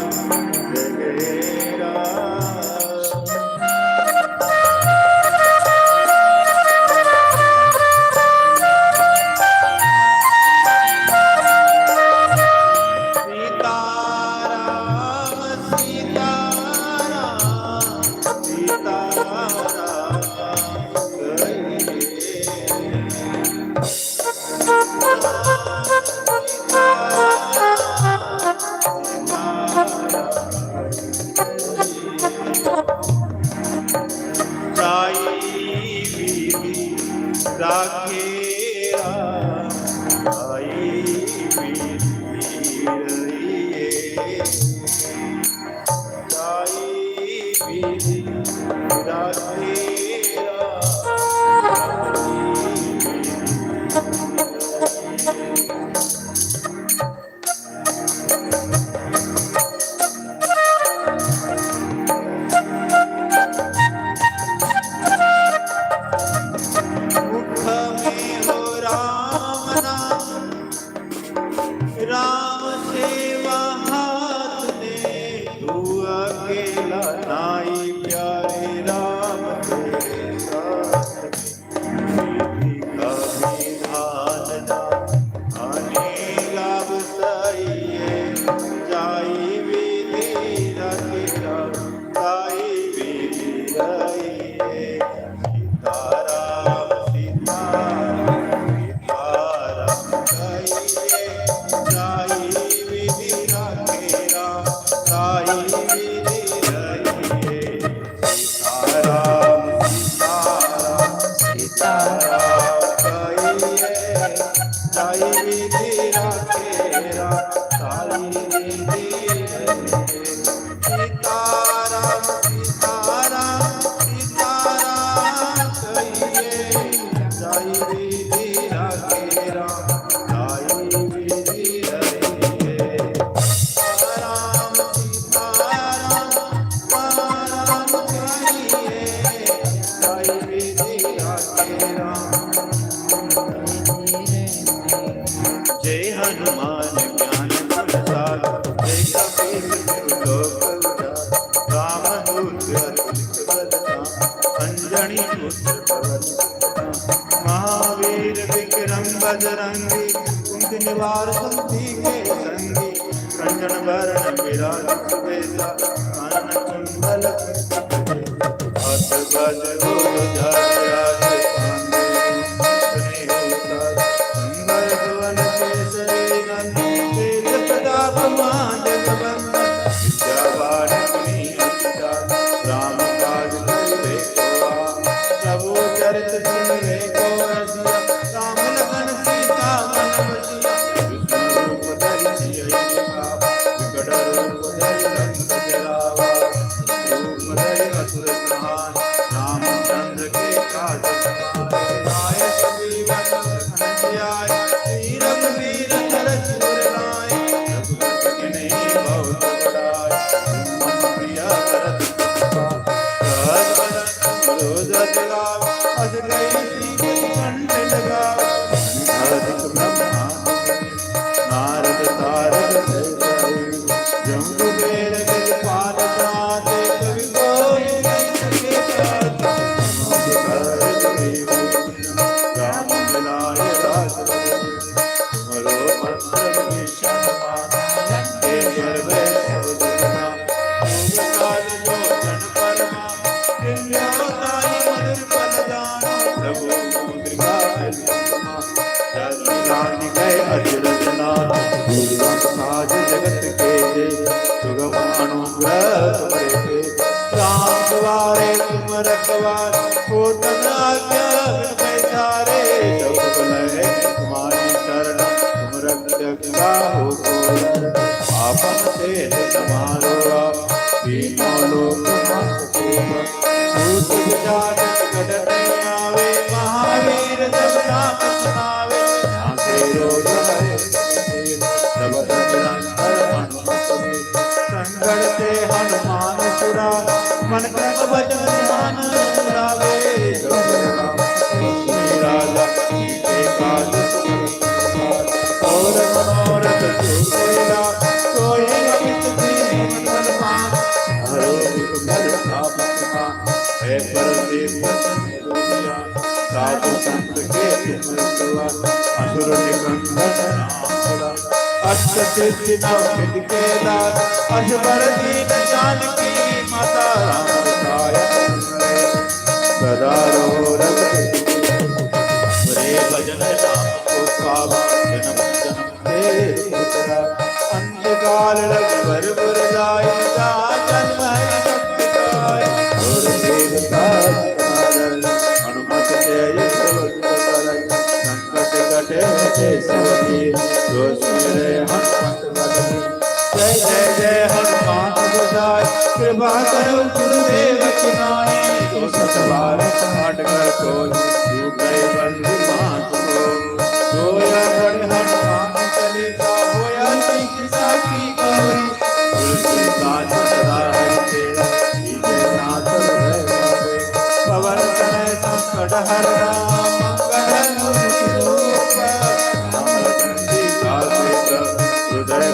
महावीर विक्रम बजरंगी कुंठ निवार संति के संगी कंचन वरण विराज सुबेसा कानन कुंडल हाथ वज्र चरित सुनने को रसिया राम लखन सुदत गाव अस गई श्री कंठ लगाव अधिक ब्रह्मा नारद तारद जम्बु बेर पाद प्राते कवि कोई सके राम मिलाए रास मरो मंत्र मिशन हे सर्वे सर्वजना काल जो जन परमा दिव्याताई मधुर पद जाना प्रभु मुद्रिका रानी गए अचरज नाथ साज जगत के जे सुगम अनुग्रह तुम्हारे राम द्वारे तुम रखवार पूर्ण आज्ञा बिन पैसारे सब भले तुम्हारी शरण तुम रक्षक हो आपन से समारो आप तीनों लोक भूत विचार गढ़ नहीं आवे महावीर जब नाम सुनावे नासे रोग हरे सब निरंतर हनुमत संगड़ से हनुमान सुरा मन क्रम वचन ध्यान सुरावे राजा के काज और मनोरथ सुतेरा कोई अमित दीन सलमान हरो भल आपका है परदेव दुनिया साधु संत के तुम रखवा असुर निकंदन नाम अष्ट सिद्धि नव के दात अजबर दीन जानकी माता राम साय सदा रो रे भजन राम को पावा जन्म जन्म के उतरा अंधकार रघुवर पुर जाय जन्म है भक्त गाय और देवता हनुमत जय संकट कटे जय सवती जो सुरे हनुमत बदली जय जय जय हनुमान गोसाई कृपा करो गुरुदेव की नाई तो सतवार काट कर खोल तू गए बंदी मात को सोया बड़ हनुमान चलेगा होया सिंह साखी गौरी तुलसी काज सदा है तेरा नीचे नाथ है पवन तनय संकट हर राम मंगल रूप राम लखन सीता हृदय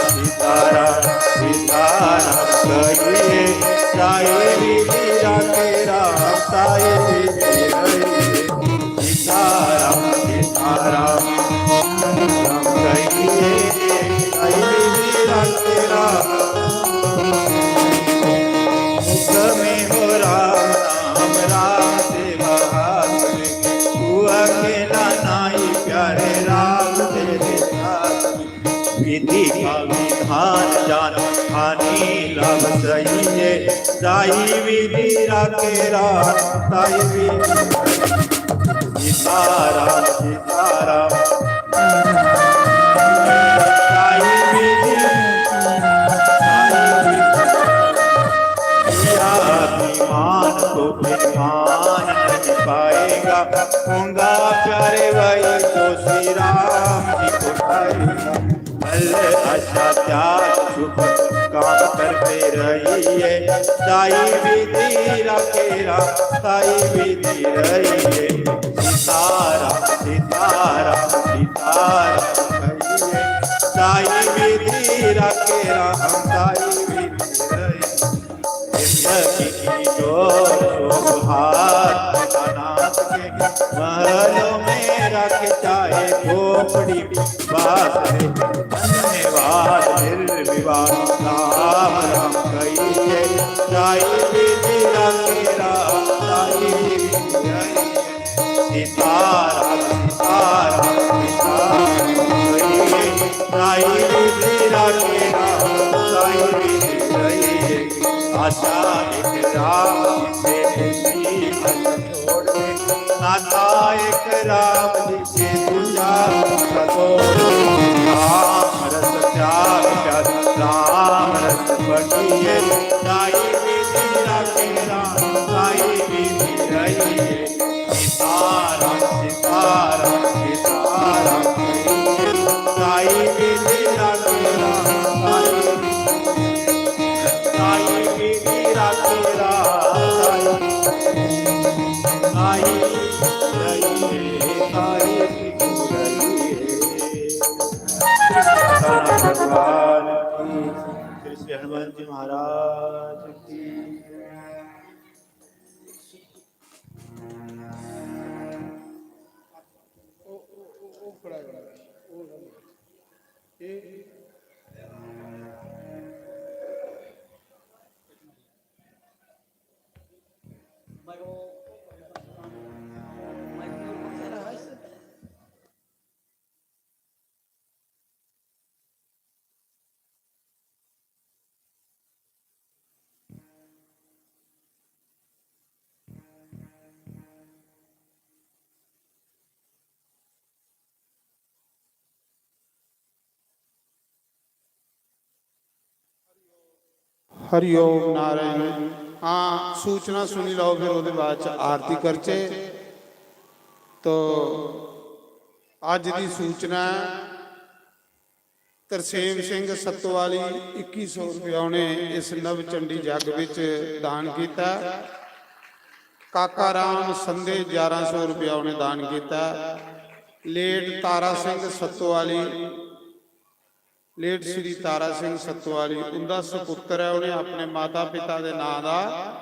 सीताराम सीताराम कहिए साये वीरा तेरा साये सीताराम सीताराम कहिए साये वीरा तेरा में हो राम नाम राम सेवा हाथ में तू अकेला नाई प्यारे राम तेरे साथ विधि का विधान जान हानि लाभ सही है साई विधि राखे राम साई विधि सीताराम सीताराम साई विधि मान को मान नहीं पाएगा होगा प्यारे भाई तो श्री राम जी को पाएगा भले आशा त्याग चुप काम करते रहिए साई विधि रखेरा साई विधि रहिए सीताराम सीताराम सीताराम कहिए साई विधि रखेरा हम साई विधि रहिए अनाथ के महलों में रख चाहे खोपड़ी बात धन्यवाद निर्विवाद राम राम कहिए साई विधि रखेरा साई विधि सीताराम सीताराम सीताराम कहिए साई विधि रखेरा साई विधि रहिए आशा एक राम से छोड़ नाता एक राम जी से दूजा राम रस प्यार प्यार राम रस बढ़िए साई विधि रखे राम साई विधि रहिए सीताराम सीताराम सीताराम साई विधि रखे राम साई विधि राखे राई आई रई आई भगवान की श्री हनुमान जी महाराज की हरिओम नारायण। हाँ सूचना सुनी लो, फिर ਉਹਦੇ ਬਾਅਦ ਚ ਆਰਤੀ ਕਰਚੇ। तो ਅੱਜ ਦੀ ਸੂਚਨਾ ਤਰਸੇਮ ਸਿੰਘ ਸੱਤੋਵਾਲੀ 2100 ਰੁਪਏ ਉਹਨੇ ਇਸ ਨਵ ਚੰਡੀ ਜੱਗ ਵਿੱਚ ਦਾਨ ਕੀਤਾ। ਕਾਕਾ ਰਾਮ ਸੰਧੇ 1100 ਰੁਪਏ ਉਹਨੇ ਦਾਨ ਕੀਤਾ। ਲੇਟ ਤਾਰਾ ਸਿੰਘ ਸੱਤੋਵਾਲੀ ਲੇਟ ਸ਼੍ਰੀ ਤਾਰਾ ਸਿੰਘ ਸੱਤੋਵਾਲੀ ਉਹਦਾ ਸੁਪੁੱਤਰ ਹੈ, ਉਹਨੇ ਆਪਣੇ ਮਾਤਾ ਪਿਤਾ ਦੇ ਨਾਂ ਦਾ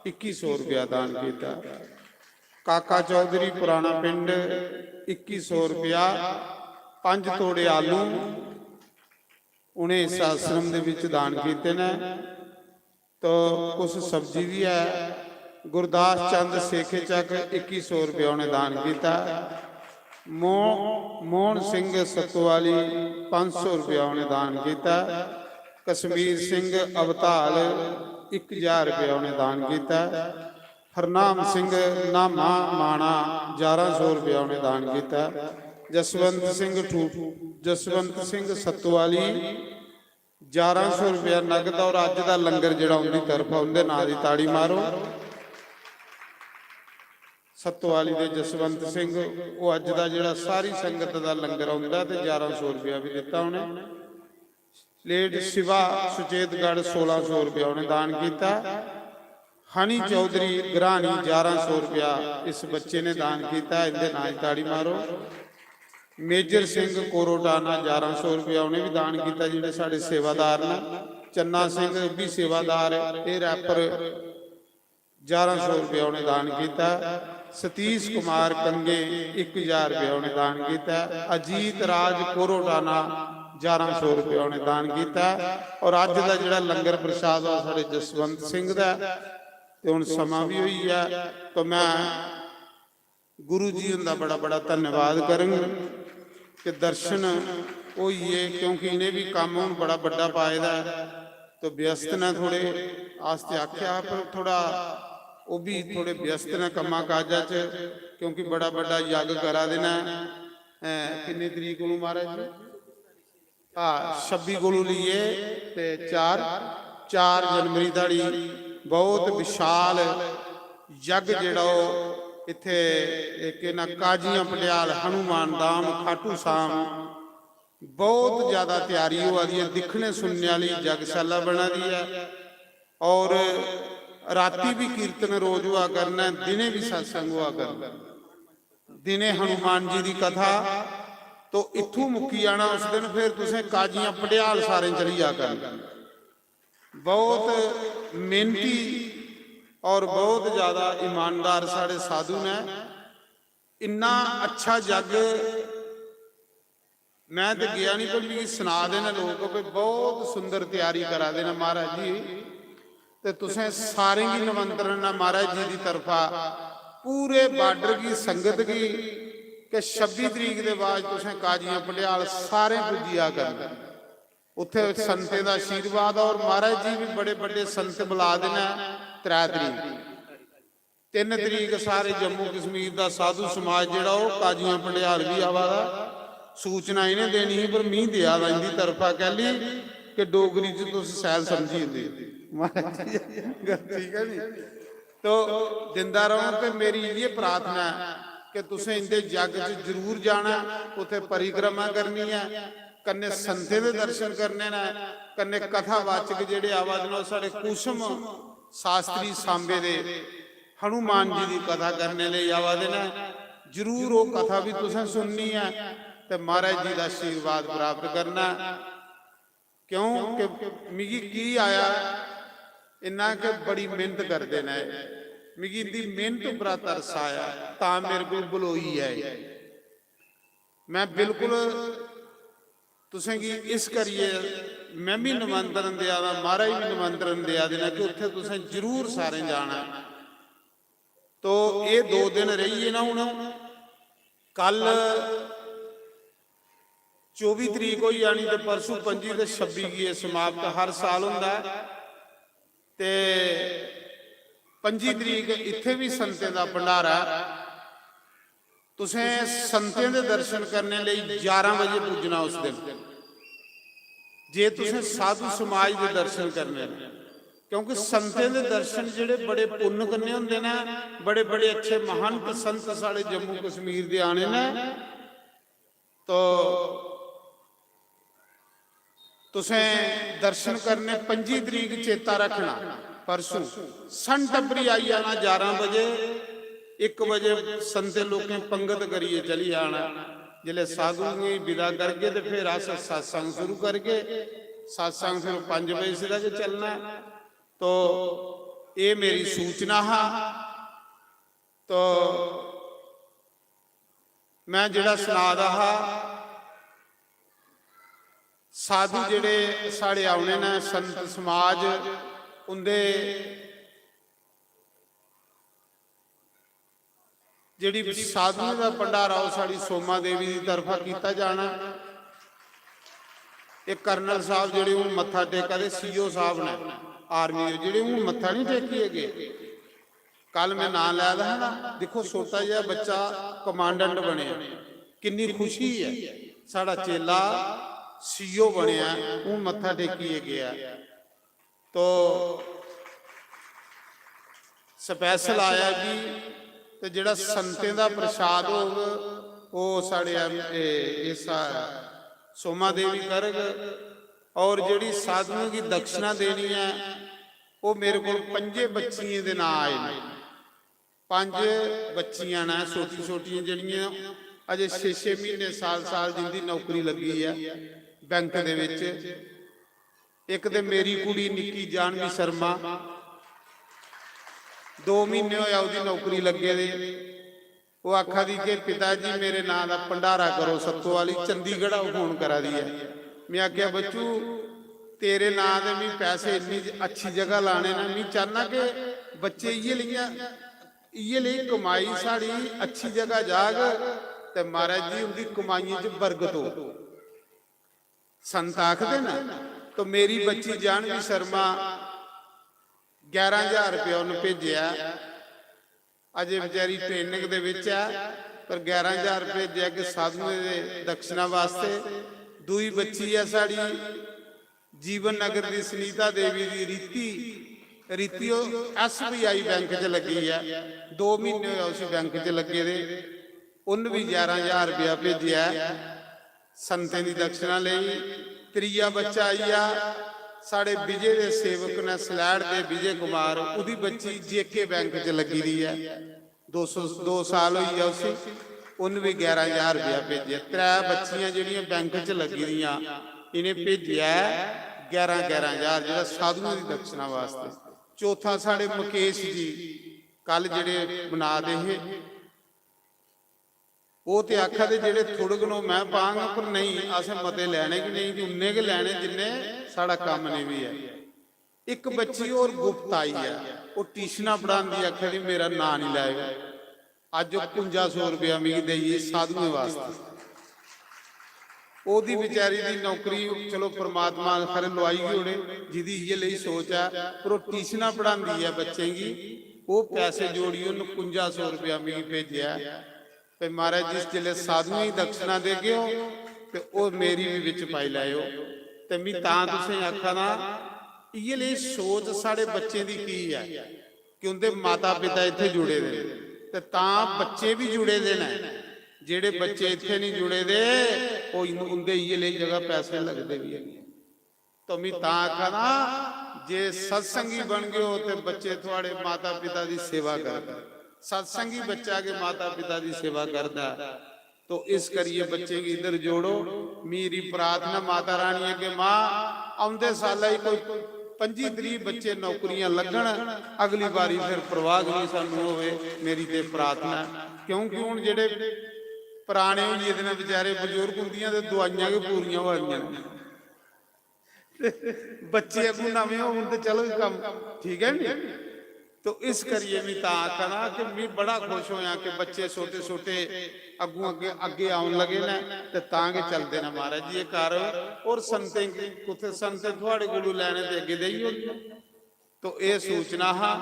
2100 ਰੁਪਇਆ ਦਾਨ ਕੀਤਾ। ਕਾਕਾ ਚੌਧਰੀ ਪੁਰਾਣਾ ਪਿੰਡ 2100 ਰੁਪਇਆ। 5 ਤੋੜੇ ਆਲੂ ਉਹਨੇ ਇਸ ਆਸ਼ਰਮ ਦੇ ਵਿੱਚ ਦਾਨ ਕੀਤੇ ਨੇ। ਤੋ ਕੁਝ ਸਬਜ਼ੀ ਵੀ ਹੈ। ਗੁਰਦਾਸ ਚੰਦ ਸੇਖੇ ਚੱਕ 2100 ਰੁਪਇਆ ਉਹਨੇ ਦਾਨ ਕੀਤਾ। ਮੋਹਨ ਸਿੰਘ ਸਤਵਾਲੀ 500 ਰੁਪਇਆ ਉਹਨੇ ਦਾਨ ਕੀਤਾ। ਕਸ਼ਮੀਰ ਸਿੰਘ ਅਵਤਾਲ 1000 ਰੁਪਇਆ ਉਹਨੇ ਦਾਨ ਕੀਤਾ। ਹਰਨਾਮ ਸਿੰਘ ਨਾਮਾ ਮਾਣਾ 1100 ਰੁਪਇਆ ਉਹਨੇ ਦਾਨ ਕੀਤਾ। ਜਸਵੰਤ ਸਿੰਘ ਸਤਵਾਲੀ 1100 ਰੁਪਇਆ ਨਗਦ। ਔਰ ਅੱਜ ਦਾ ਲੰਗਰ ਜਿਹੜਾ ਉਹਦੀ ਤਰਫ ਉਹਦੇ ਨਾਂ ਦੀ ਤਾੜੀ ਮਾਰੋ। ਸਤਵਾਲੀ ਦੇ ਜਸਵੰਤ ਸਿੰਘ ਉਹ ਅੱਜ ਦਾ ਜਿਹੜਾ ਸਾਰੀ ਸੰਗਤ ਦਾ ਲੰਗਰ ਆਉਂਦਾ ਤੇ 1100 ਰੁਪਇਆ ਵੀ ਦਿੱਤਾ ਉਹਨੇ। ਲੇਟ ਸ਼ਿਵਾ ਸੁਚੇਤਗੜ੍ਹ 1600 ਰੁਪਇਆ ਉਹਨੇ ਦਾਨ ਕੀਤਾ। ਹਨੀ ਚੌਧਰੀ ਗਰਾਨੀ 1100 ਰੁਪਇਆ ਇਸ ਬੱਚੇ ਨੇ ਦਾਨ ਕੀਤਾ। ਇਹਦੇ ਨਾਂ ਦੀ ਤਾੜੀ ਮਾਰੋ। ਮੇਜਰ ਸਿੰਘ ਕੋਰੋਟਾਨਾ 1100 ਰੁਪਇਆ ਉਹਨੇ ਵੀ ਦਾਨ ਕੀਤਾ, ਜਿਹੜੇ ਸਾਡੇ ਸੇਵਾਦਾਰ ਨੇ। ਚੰਨਾ ਸਿੰਘ ਵੀ ਸੇਵਾਦਾਰ, ਇਹ ਰੈਪਰ 1100 ਰੁਪਇਆ ਉਹਨੇ ਦਾਨ ਕੀਤਾ। ਸਤੀਸ਼ ਕੁਮਾਰ ਕੰਗੇ 1000 ਰੁਪਇਆ ਉਹਨੇ ਦਾਨ ਕੀਤਾ। ਅਜੀਤ ਰਾਜ ਕੋਰੋਟਾਨਾ 1100 ਰੁਪਇਆ ਉਹਨੇ ਦਾਨ ਕੀਤਾ। ਔਰ ਅੱਜ ਦਾ ਜਿਹੜਾ ਲੰਗਰ ਪ੍ਰਸ਼ਾਦ ਆ ਸਾਡੇ ਜਸਵੰਤ ਸਿੰਘ ਦਾ। ਤੇ ਹੁਣ ਸਮਾਂ ਵੀ ਹੋਈ ਹੈ, ਤਾਂ ਮੈਂ ਗੁਰੂ ਜੀ ਦਾ ਬੜਾ ਬੜਾ ਧੰਨਵਾਦ ਕਰਾਂਗਾ ਕਿ ਦਰਸ਼ਨ ਹੋਈਏ, ਕਿਉਂਕਿ ਇਹਨੇ ਵੀ ਕੰਮ ਹੁਣ ਬੜਾ ਵੱਡਾ ਪਾਇਦਾ। तो व्यस्त ने थोड़े आस्ते आख्या, पर थोड़ा वो भी थोड़े व्यस्त ने कमा काजा च, क्योंकि बड़ा बड़ा यज्ञ करा देना। किन्नी तरीक को महाराज? हाँ 26 को लिए ते 4 जनवरी दाड़ी बहुत विशाल यज्ञ जिहड़ा इत्थे एक ना काजियां पटियाल हनुमान धाम खाटू शाम बहुत ज्यादा तैयारी हो रही है। दिखने सुनने वाली जगशाला बना दी है। और राती भी कीर्तन रोज हुआ करना, दिने भी सत्संग हुआ करना। दिने हनुमान जी की कथा तो इत्थों मुक्की आना उस दिन, फिर तुसें काजियां पटियाल सारे चली जा करना। बहुत मेहनती और बहुत ज्यादा ईमानदार साढ़े साधु ने। इन्ना अच्छा जग मैं तो गया नहीं, पर भी सुना देना लोग को बहुत सुंदर तैयारी करा देना महाराज जी। तो तुसें सारे की निमंत्रण महाराज जी की तरफा पूरे बार्डर की संगत की कि 26 तरीक के बाद तुसें काजियां पटियाल सारे पुजिया करना। उत्थे संतें का आशीर्वाद और महाराज जी भी बड़े बड़े संत बुला देना। 3 तरीक 3 तरीक सारे जम्मू कश्मीर का साधु समाज जिहड़ा वो काजियां पटियाल भी आवा दा। सूचना इन्हें देनी ही, पर मीह दिया इनकी तरफा कह ली कि डोगरी च तुम सैल समझी ठीक है जी। तो जिंदा रहो। तो मेरी ये प्रार्थना है कि तुसें इनके जग च जरूर जाना, उत्थे परिक्रमा करनी है, कन्ने संतें दे दर्शन करने ने, कन्ने कथावाचक जिहड़े आवाज ने साढ़े कुसुम शास्त्री सांबे दे हनुमान जी की कथा करने लिए आवा देना, जरूर वो कथा भी तुसें सुननी है ते महाराज जी का आशीर्वाद प्राप्त करना। क्यों कि मिगी की आया इन्ना के बड़ी मेहनत करते ने, मिगी इंदी मेहनत पर तरस आया ता मेरे को बलोई है। मैं बिल्कुल तुसें की इस करिए मैं भी निमंत्रण दिया दा, महाराज भी निमंत्रण दिया देना कि उत्थे तुसें जरूर सारे जाना। तो ये 2 दिन रहिए ना, हुण कल 24 तरीक हो जानी तो परसों 25 ते 26 की समाप्त हर साल हुंदा ते 25 तरीक इत्थे भी संतें दा भंडारा। तुसें संतें दे दर्शन करने लिए 11 बजे पुजना उस दिन, जे तुसें साधु समाज के दर्शन करने, क्योंकि संतें दे दर्शन जिहड़े बड़े पुण्य करने हुंदे ने, बड़े बड़े अच्छे महंत संत साढ़े जम्मू कश्मीर दे आने ने। तो तुसें दर्शन करने 25 तरीक चेता रखना, परसों सन टब्बरी आई जाना 11 बजे, 1 बजे संते लोकें पंगत करिए चली जाना। जिले साधु की विदा करके तो फिर अस सत्संग शुरू करके, सत्संग फिर 5 बजे से तक चलना। तो ये मेरी सूचना है। तो मैं जिहड़ा सुना रहा, साधु जिहड़े साढ़े आने ने संत समाज, उनके जिहड़ी साधुओं का भंडारा वो साड़ी सोमा देवी की तरफा किया जाना। एक कर्नल साहब जिहड़े हूँ मत्था टेका दे सीओ साहब ने आर्मी जिहड़े हूँ मत्था नहीं टेकिए गए। कल मैं नाम लिया था ना, देखो छोटा जिहा बच्चा कमांडेंट बने, कितनी खुशी है। साड़ा चेला सीओ बनया, हूँ मत्था टेकिए गया। तो स्पैशल आया कि तो जिहड़ा संतें दा प्रसाद होग वो साढ़े इस सोमा देवी करग, और जिहड़ी साधुओं की दक्षिणा देनी है वो मेरे को 5 बच्चियां दे नाम आए ने। 5 बच्चियां ने छोटी छोटियां जिहड़ियां अजे 6-6 महीने साल जिंदी नौकरी लगी है बैंक दे विच। एक ते मेरी कुड़ी निक्की जानवी शर्मा 2 महीने होया उसकी नौकरी लगे दे। वो आखा दी कि पिताजी मेरे नाम का भंडारा करो सत्तो वाली, चंडीगढ़ फोन करा दी है। मैं आख्या बच्चू तेरे नाम दे मैं पैसे इन्नी अच्छी जगह लाने ना, मैं चाहना कि बच्चे इये लिए कमाई साड़ी अच्छी जगह जाग ते महाराज जी उनकी कमाइयों च बरकत हो, संत आखदे ना। तो मेरी बच्ची जानवी शर्मा 11,000 रुपया उन्हें भेजा, अजे बेचारी ट्रेनिंग दे विच है, पर 11,000 भेजा कि साधुओं के दक्षिणा वास्ते। दूई बच्ची है साड़ी जीवन नगर की सुनीता देवी की रीति SBI बैंक च लगी है, 2 महीने होया उस बैंक च लगे दे। उन्हें भी 11,000 रुपया भेजा संतें की दक्षिणा ले। त्रीया बच्चा आई आ साढ़े विजय के सेवक ने सलैड़ के विजय कुमार, उसकी बच्ची JK बैंक च लगी रही है, 2 साल हुई है उसे, उन्हें भी 11,000 रुपया भेजा। 3 बच्चियां जिहड़ियां बैंक च लगी रही इन्हें भेजा 11,000 जो साधुओं की दक्षिणा वास्ते। चौथा साढ़े मुकेश जी कल जिहड़े बना दे वो तो आखा दे जिहड़े थोड़े गनों मैं पांगा, पर नहीं असें मते लैने कि नहीं, उन्ने के लैने जिन्ने साड़ा काम नहीं भी है। एक बच्ची और गुप्त आई है, वो ट्यूशना पढ़ाती, आखिया भी मेरा नाम नहीं लाएगा। अज 5500 रुपया मिगी देइए साधुओं वास्ते। ओदी बेचारी दी नौकरी चलो परमात्मा खरे लवाई होने, जिदी ये लई सोच है, पर वो ट्यूशना पढ़ाती है बच्चे की, वो पैसे जोड़ी उन्हें 5500 रुपया मिगी भेजा। तो महाराज जिस जिले साधुओं ही दक्षिणा दे गए हो तो वो मेरी भी विच पाई लाओ। तो मैं तुसें आखा ना ये ले सोच साढ़े बच्चे की की है कि उनके माता पिता इत्थे जुड़े दे, तो बच्चे भी जुड़े दे ने। जेड़े बच्चे इत्थे नहीं जुड़े दे वो उनके ये ले जगह पैसे लगते भी है। तो मैं आखा ना जे सत्संगी बन गए हो तो बच्चे थोड़े माता पिता की सेवा करते, सत्संगी बच्चा के माता पिता की सेवा करता। तो इस करिए बच्चे की इधर जोड़ो। मेरी प्रार्थना माता रानी के मां आउंदे साल ही कोई 25-30 बच्चे नौकरियां लगन, अगली बारी फिर प्रवाह नहीं सानू होवे, मेरी ते प्रार्थना। क्योंकि हुण जेडे पुराने होइए दे बेचारे बजुर्ग हुंदियां ते दवाइयां के पूरियां हो गईयां, बच्चे अगू नवे होण ते चलो काम ठीक है नी। तो इस करिए मैं तां आखना कि मैं बड़ा खुश होया कि बच्चे छोटे छोटे अगू अगे अगे आउन लगे ने ते तां के चलदे ने महाराज जी ये कर। और संते कुथे संते थोड़े कोलों लैणे ते अगे देई होंदे। तो ये सूचना हा।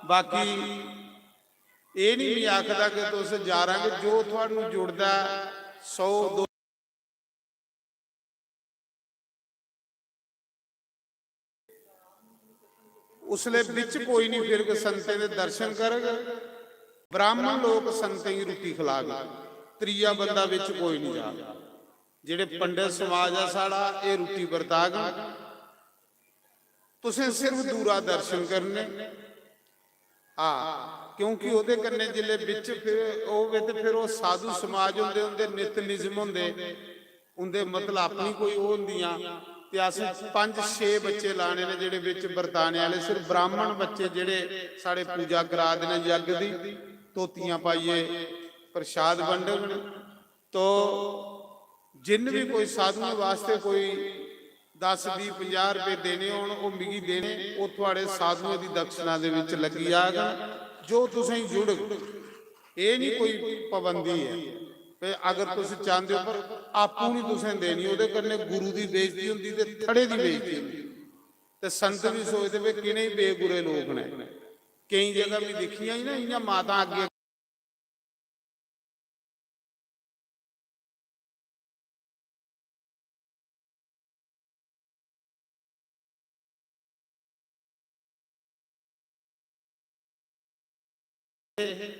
बाकी ये नहीं मैं आखदा कि तुस जा रहे जो तुहानू जुड़दा 100 उसले बिच कोई नहीं, फिर संते दे दर्शन करग। ब्राह्मण लोग संते ही रोटी खिला गए, त्रीया बंदा बिच कोई नहीं जा। जेड़े पंडित समाज है साड़ा ये रोटी वरता गए, तुसें सिर्फ दूरा दर्शन करने। हाँ, क्योंकि ओदे कन्ने जिले बिच फिर होवे ते फिर वो साधु समाज हुंदे, उंदे नित नियम हुंदे, उंदे मतलब अपनी कोई वो हुंदियां। ते अस 5-6 बच्चे लाने ने जेडे विच बरताने वाले, सिर्फ ब्राह्मण बच्चे जेडे साडे पूजा करा देने यज्ञ दी, धोतियां पाइए प्रसाद वंडन। तो जिन भी कोई साधुओं वास्ते कोई 10-20-50 रुपए देने होण वो मिगी देने, वो तुहाडे साधुओं की दक्षिणा दे विच लगी आगा। जो तुसीं जुड़, ये नहीं कोई पाबंदी है। अगर तुम चाहते हो पर आपू नहीं तुसें देनी, उहदे कन्ने गुरु की बेइज्जती हुंदी ते थड़े की बेइज्जती हुंदी। ते संत भी सोचते वे किने ही बेगुरे लोग ने। कई जगह भी देखियां ही ना इयां माता अगे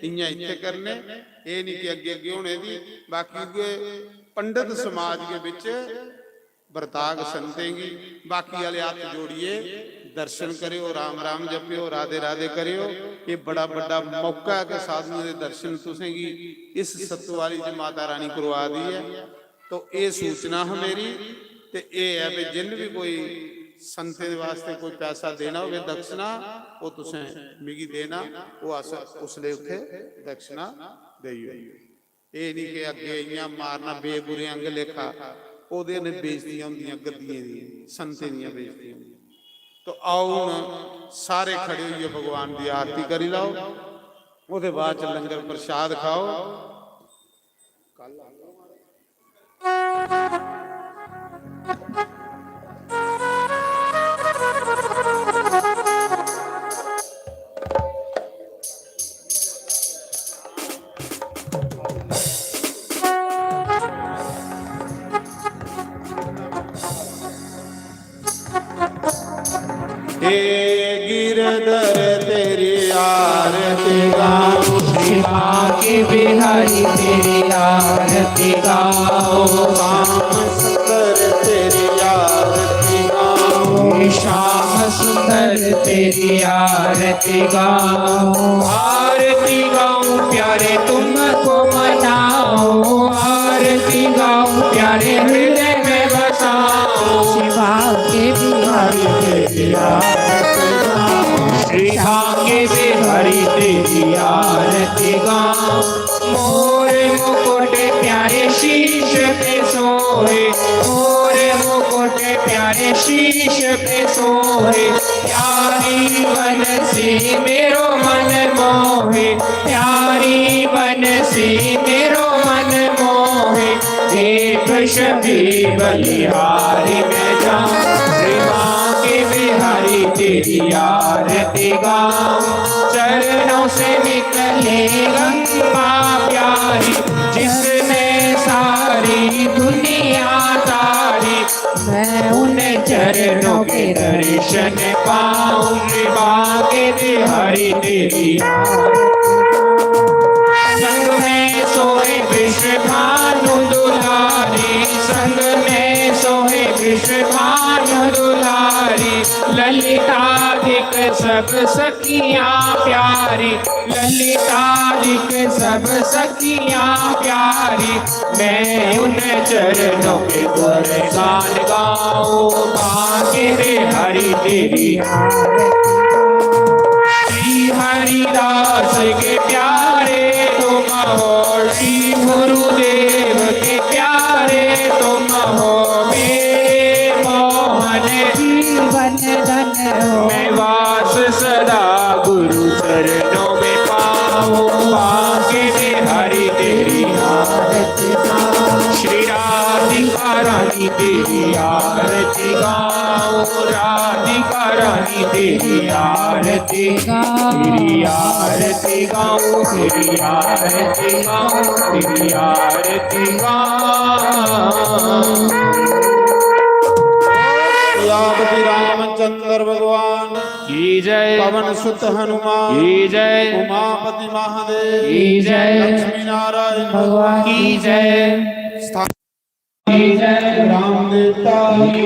इयां इत्थे करने, ये नहीं कि अगे अगे होने दी। बाकी पंडित समाज के बिच बरताग संतेंगी। बाकी वाले हाथ जोड़िए, दर्शन करियो, राम राम जपियो, राधे राधे करियो। ये बड़ा बड़ा मौका है कि साधुओं के दर्शन तुसेंगी इस सत्तू वाली जी माता रानी करवा दी है। तो ये सूचना है मेरी। ते ये है भी जिन भी कोई संते वास्ते कोई पैसा देना हो दक्षिणा, वो तुसें मिगी देना, वो अस उसले उठे दक्षिणा देइयो। ये नहीं कि अगे इयां मारना बेगुरे अंग लेखा, ओदे ने बेइज्जतियां हुंदियां गद्दियां दी, संते दियां बेइज्जतियां। तो आओ हुण सारे खड़े होइए, भगवान की आरती करी लाओ, ओदे बाद च लंगर प्रसाद खाओ। गिरधर तेरी आरती गाओ, श्री बांके बिहारी तेरी आरती गाओ, श्याम सुंदर तेरी आरती गाओ, श्याम सुंदर तेरी आरती गाओ। आरती गाऊं प्यारे तुमको मनाओ, आरती गाऊं प्यारे हृदय में बसाओ। शिवा के बिहारी तेरी आरती गाओ, श्री भाग्य बिहारी तेरी आरती गाओ। मोरे मुकुट प्यारे शीश पे सोए, मोरे मुकुट प्यारे शीश पे सोए। प्यारी बनसी मेरो मन मोहे, प्यारी बनसी मेरो मन मोहे। देख शबी बलिहारी में जाऊं, श्री बांके बिहारी तेरी आरती गाऊं। चरणों से निकले गंगा प्यारी, जिसने सारी दुनिया तारी। मैं उन चरणों के दर्शन पाऊं, श्री बांके बिहारी तेरी संग में सोए विश्वभानु दुलारी, संग में सोए विश्वभानु दुलारी। ललिताधिक सब सखियां प्यारी, ललिताधिक सब सखियां प्यारी। मैं उन चरणों के गुणगान गाऊं, बांके रे हरि तेरी श्री हरिदास के प्यारे तुम हो, श्री गुरुदेव के प्यारे तुम हो। मेरे मोहन जीवन धन हो, मैं वास सदा गुरु चरणों में पाऊं, बांके में हरि तेरी आरती गाऊं। श्री राधिका रानी तेरी आरती गाऊं, राधिका रानी तेरी आरती तेरी आरती गाऊं, तेरी आरती गाऊं, तेरी आरती गाऊं। यावती रामचंद्र भगवान की जय, पवन सुत हनुमान की जय, उमापति महादेव की जय, लक्ष्मी नारायण भगवान की जय, स्थान की जय, राम देवता की